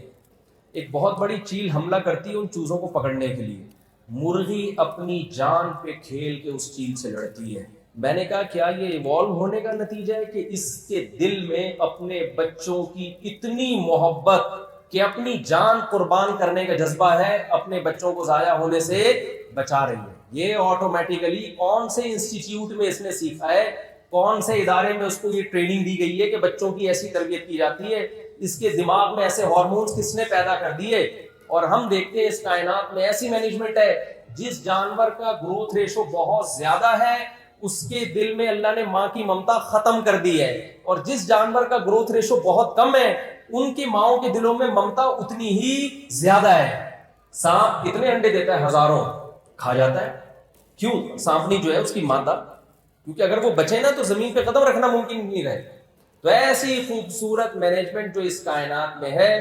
ایک بہت بڑی چیل حملہ کرتی ہے ان چوزوں کو پکڑنے کے لیے, مرغی اپنی جان پہ کھیل کے اس چیل سے لڑتی ہے. میں نے کہا کیا یہ ایوالو ہونے کا نتیجہ ہے کہ اس کے دل میں اپنے بچوں کی اتنی محبت کہ اپنی جان قربان کرنے کا جذبہ ہے، اپنے بچوں کو ضائع ہونے سے بچا رہی ہے. یہ آٹومیٹیکلی کون سے انسٹیٹیوٹ میں اس نے سیکھا ہے، کون سے ادارے میں اس کو یہ ٹریننگ دی گئی ہے کہ بچوں کی ایسی تربیت کی جاتی ہے، اس کے دماغ میں ایسے ہارمونز کس نے پیدا کر دیے. اور ہم دیکھتے ہیں اس کائنات میں ایسی مینجمنٹ ہے، جس جانور کا گروتھ ریشو بہت زیادہ ہے اس کے دل میں اللہ نے ماں کی ممتا ختم کر دی ہے، اور جس جانور کا گروتھ ریشو بہت کم ہے ان کی ماؤں کے دلوں میں ممتا اتنی ہی زیادہ ہے. سانپ اتنے انڈے دیتا ہے، ہزاروں کھا جاتا ہے. کیوں؟ سانپنی جو ہے اس کی مادہ، کیونکہ اگر وہ بچے نا تو زمین پہ قدم رکھنا ممکن نہیں رہے. تو ایسی خوبصورت مینجمنٹ جو اس کائنات میں ہے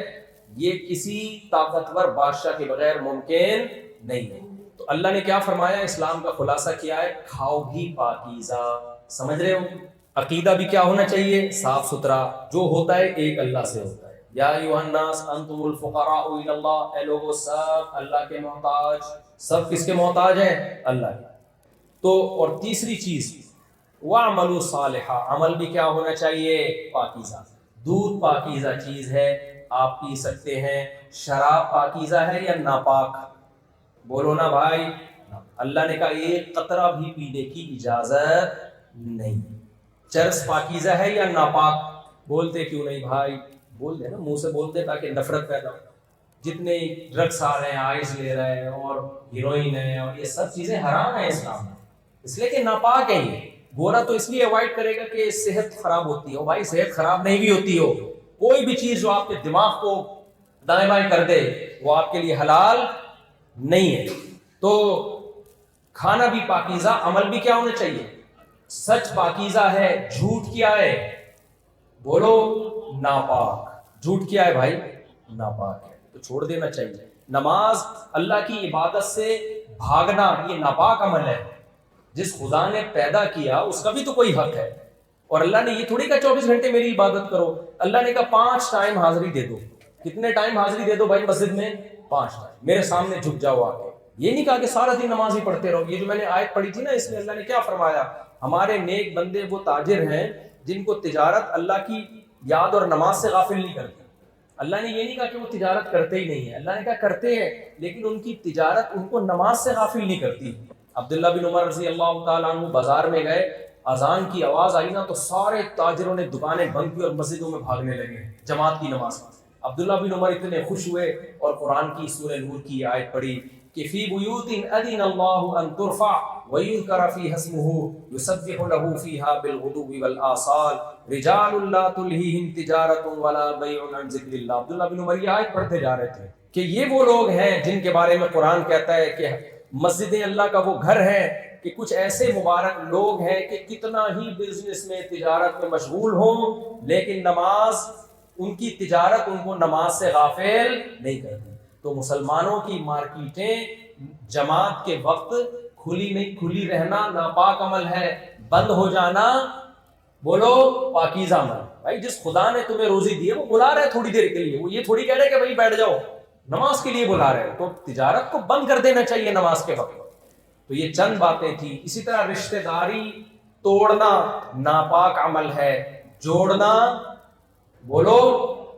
یہ کسی طاقتور بادشاہ کے بغیر ممکن نہیں ہے. تو اللہ نے کیا فرمایا؟ اسلام کا خلاصہ کیا ہے؟ کھاؤ بھی پاکیزہ. سمجھ رہے ہو؟ عقیدہ بھی کیا ہونا چاہیے؟ صاف ستھرا. جو ہوتا ہے ایک اللہ سے ہوتا ہے. یا ایھا الناس انتم الفقراء الی اللہ، اے لوگو سب اللہ کے محتاج. سب کس کے محتاج ہیں؟ اللہ کے. تو اور تیسری چیز وَاعْمَلُوا صَالِحًا، عمل بھی کیا ہونا چاہیے؟ پاکیزہ. دودھ پاکیزہ چیز ہے، آپ پی سکتے ہیں. شراب پاکیزہ ہے یا ناپاک؟ بولو نا بھائی. اللہ نے کہا ایک قطرہ بھی پینے کی اجازت نہیں. چرس پاکیزہ ہے یا ناپاک؟ بولتے کیوں نہیں بھائی؟ بول دے نا، منہ سے بولتے تاکہ نفرت پیدا ہو. جتنے ڈرگس آ رہے ہیں، آئس لے رہے ہیں اور ہیروئن ہے اور یہ سب چیزیں حرام ہیں اسلام میں، اس لیے کہ ناپاک ہے. یہ گورا تو اس لیے اوائڈ کرے گا کہ صحت خراب ہوتی ہے. بھائی صحت خراب نہیں بھی ہوتی ہو، کوئی بھی چیز جو آپ کے دماغ کو دائیں بائیں کر دے وہ آپ کے لیے حلال نہیں ہے. تو کھانا بھی پاکیزہ، عمل بھی کیا ہونا چاہیے؟ سچ پاکیزہ ہے، جھوٹ کیا ہے؟ بولو ناپاک. جھوٹ کیا ہے بھائی؟ ناپاک ہے، تو چھوڑ دینا چاہیے. نماز، اللہ کی عبادت سے بھاگنا، یہ ناپاک عمل ہے. جس خدا نے پیدا کیا اس کا بھی تو کوئی حق ہے. اور اللہ نے یہ تھوڑی کہا 24 گھنٹے میری عبادت کرو. اللہ نے کہا 5 ٹائم حاضری دے دو. کتنے ٹائم حاضری دے دو بھائی مسجد میں؟ 5 ٹائم. میرے سامنے جھک جاؤ آ کے. یہ نہیں کہا کہ سارا دن نماز ہی پڑھتے رہو. یہ جو میں نے آیت پڑھی تھی نا، اس میں اللہ نے کیا فرمایا؟ ہمارے نیک بندے وہ تاجر ہیں جن کو تجارت اللہ کی یاد اور نماز سے غافل نہیں کرتی. اللہ نے یہ نہیں کہا کہ وہ تجارت کرتے ہی نہیں ہیں، اللہ نے کہا کرتے ہیں لیکن ان کی تجارت ان کو نماز سے غافل نہیں کرتی. عبداللہ بن عمر رضی اللہ تعالیٰ عنہ بازار میں گئے، اذان کی آواز آئی نا تو سارے تاجروں نے دکانیں بند کی اور مسجدوں میں بھاگنے لگے جماعت کی نماز. عبداللہ بن عمر اتنے خوش ہوئے اور قرآن کی سورہ نور کی آیت پڑھی کہ فی بیوت اذن اللہ ان ترفع ویذکر فیہا اسمہ یسبح لہ فیہا بالغدو والآصال رجال لا تلہیہم تجارت ولا بیع عن ذکر اللہ. عبداللہ بن عمر یہ آیت پڑھتے جا رہے تھے کہ یہ وہ لوگ ہیں جن کے بارے میں قرآن کہتا ہے کہ مسجدیں اللہ کا وہ گھر ہے کہ کچھ ایسے مبارک لوگ ہیں کہ کتنا ہی بزنس میں تجارت میں مشغول ہوں لیکن نماز، ان کی تجارت ان کو نماز سے غافل نہیں کرتی. تو مسلمانوں کی مارکیٹیں جماعت کے وقت کھلی نہیں، کھلی رہنا ناپاک عمل ہے. بند ہو جانا بولو پاکیزہ عمل. بھائی جس خدا نے تمہیں روزی دی ہے وہ بلا رہا ہے تھوڑی دیر کے لیے، وہ یہ تھوڑی کہہ رہے کہ بھائی بیٹھ جاؤ، نماز کے لیے بلا رہے ہیں. تو تجارت کو بند کر دینا چاہیے نماز کے وقت. تو یہ چند باتیں تھیں. اسی طرح رشتہ داری توڑنا ناپاک عمل ہے، جوڑنا بولو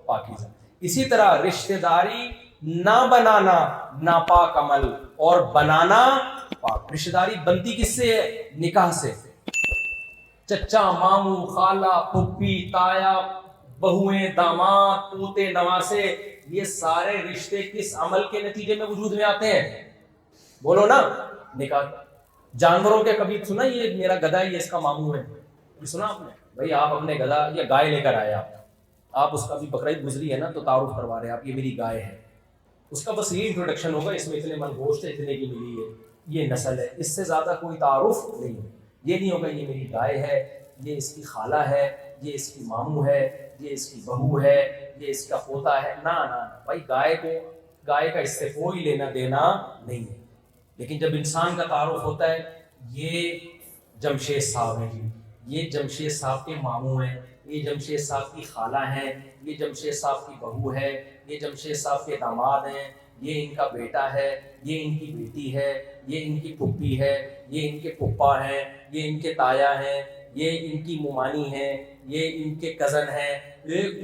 پاکیزہ. اسی طرح رشتہ داری نہ بنانا ناپاک عمل اور بنانا پاک. رشتہ داری بنتی کس سے ہے؟ نکاح سے. چچا، ماموں، خالہ، پھپھی، تایا، بہویں، داماد، پوتے، نواسے، یہ سارے رشتے کس عمل کے نتیجے میں وجود میں آتے ہیں؟ بولو نا نکاح. جانوروں کے کبھی سنا یہ میرا گدھا ہے یہ اس کا ماموں ہے؟ سنا آپ نے؟ بھائی آپ اپنے گدھا یا گائے لے کر آئے، آپ اس کا بھی بقرعید گزری ہے نا تو تعارف کروا رہے ہیں آپ، یہ میری گائے ہے. اس کا بس یہ انٹروڈکشن ہوگا، اس میں اتنے من گوشت ہے، اتنے کی ملی ہے، یہ نسل ہے، اس سے زیادہ کوئی تعارف نہیں ہے. یہ نہیں ہوگا یہ میری گائے ہے، یہ اس کی خالہ ہے، یہ اس کی ماموں ہے، یہ اس کی بہو ہے، یہ اس کا پوتا ہے. نہ بھائی گائے کا اس سے کوئی لینا دینا نہیں ہے. لیکن جب انسان کا تعارف ہوتا ہے، یہ جمشید صاحب ہیں جی، یہ جمشید صاحب کے ماموں ہیں، یہ جمشید صاحب کی خالہ ہیں، یہ جمشید صاحب کی بہو ہے، یہ جمشید صاحب کے داماد ہیں، یہ ان کا بیٹا ہے، یہ ان کی بیٹی ہے، یہ ان کی پھپھی ہے، یہ ان کے پھپھا ہیں، یہ ان کے تایا ہیں، یہ ان کی ممانی ہیں، یہ ان کے کزن ہیں. ایک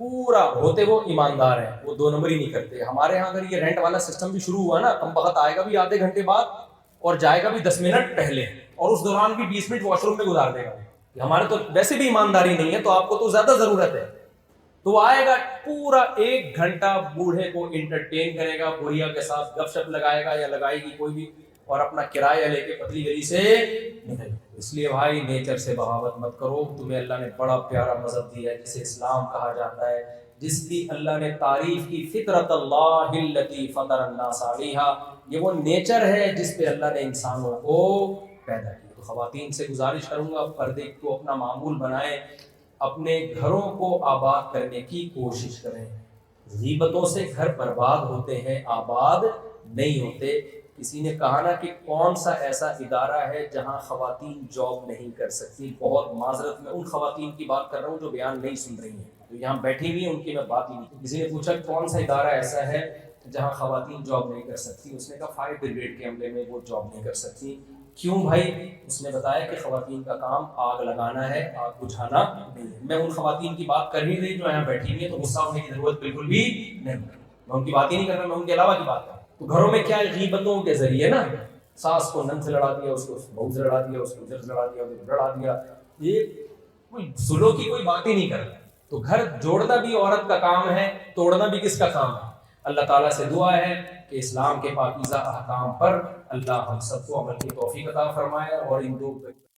پورا ہوتے وہ ایماندار ہیں, وہ 2 نمبر ہی نہیں کرتے. ہمارے ہاں اگر یہ رینٹ والا سسٹم بھی شروع ہوا نا, کم بخت آئے گا بھی آدھے گھنٹے بعد اور جائے گا بھی 10 منٹ پہلے, اور اس دوران بھی 20 منٹ واش روم میں گزار دے گا. ہمارے تو ویسے بھی ایمانداری نہیں ہے, تو آپ کو تو زیادہ ضرورت ہے. تو وہ آئے گا پورا 1 گھنٹہ بوڑھے کو انٹرٹین کرے گا, بڑھیا کے ساتھ گپ شپ لگائے گا یا لگائے گی کوئی بھی, اور اپنا کرایہ لے کے پتلی گلی سے نکل. اس لیے بھائی نیچر سے بغاوت مت کرو. تمہیں اللہ نے بڑا پیارا مذہب دیا ہے جسے اسلام کہا جاتا ہے, جس کی اللہ نے تعریف کی, فطرت اللہ التی فطر الناس علیہا, یہ وہ نیچر ہے جس پہ اللہ نے انسانوں کو پیدا کیا. تو خواتین سے گزارش کروں گا, پردے کو اپنا معمول بنائیں, اپنے گھروں کو آباد کرنے کی کوشش کریں. غیبتوں سے گھر برباد ہوتے ہیں, آباد نہیں ہوتے. کسی نے کہا نا کہ کون سا ایسا ادارہ ہے جہاں خواتین جاب نہیں کر سکتی. بہت معذرت میں ان خواتین کی بات کر رہا ہوں جو بیان نہیں سن رہی ہیں, جو یہاں بیٹھی ہوئی ہیں ان کی میں بات ہی نہیں. کسی نے پوچھا کون سا ادارہ ایسا ہے جہاں خواتین جاب نہیں کر سکتی, اس نے کہا فائر بریگیڈ کے عملے میں وہ جاب نہیں کر سکتی. کیوں بھائی؟ اس نے بتایا کہ خواتین کا کام آگ لگانا ہے, آگ بجھانا نہیں ہے. میں ان خواتین کی بات کر ہی نہیں جو یہاں بیٹھی ہوئی ہیں, تو غصہ ہونے کی ضرورت بالکل بھی نہیں. میں ان کی بات ہی نہیں کر رہا, میں ان کے علاوہ کی بات کر رہا ہوں. تو گھروں میں کیا ہے, غیبتوں کے ذریعے نا, ساس کو نند سے لڑا دیا, اس کو بہو سے لڑا دیا, اس کو ادھر سے لڑا دیا, ادھر لڑا دیا. یہ کوئی سلو کی کوئی بات ہی نہیں کر رہا. تو گھر جوڑنا بھی عورت کا کام ہے, توڑنا بھی کس کا کام ہے. اللہ تعالیٰ سے دعا ہے کہ اسلام کے پاکیزہ احکام پر اللہ ہم سب کو عمل کی توفیق عطا فرمائے, اور ان 2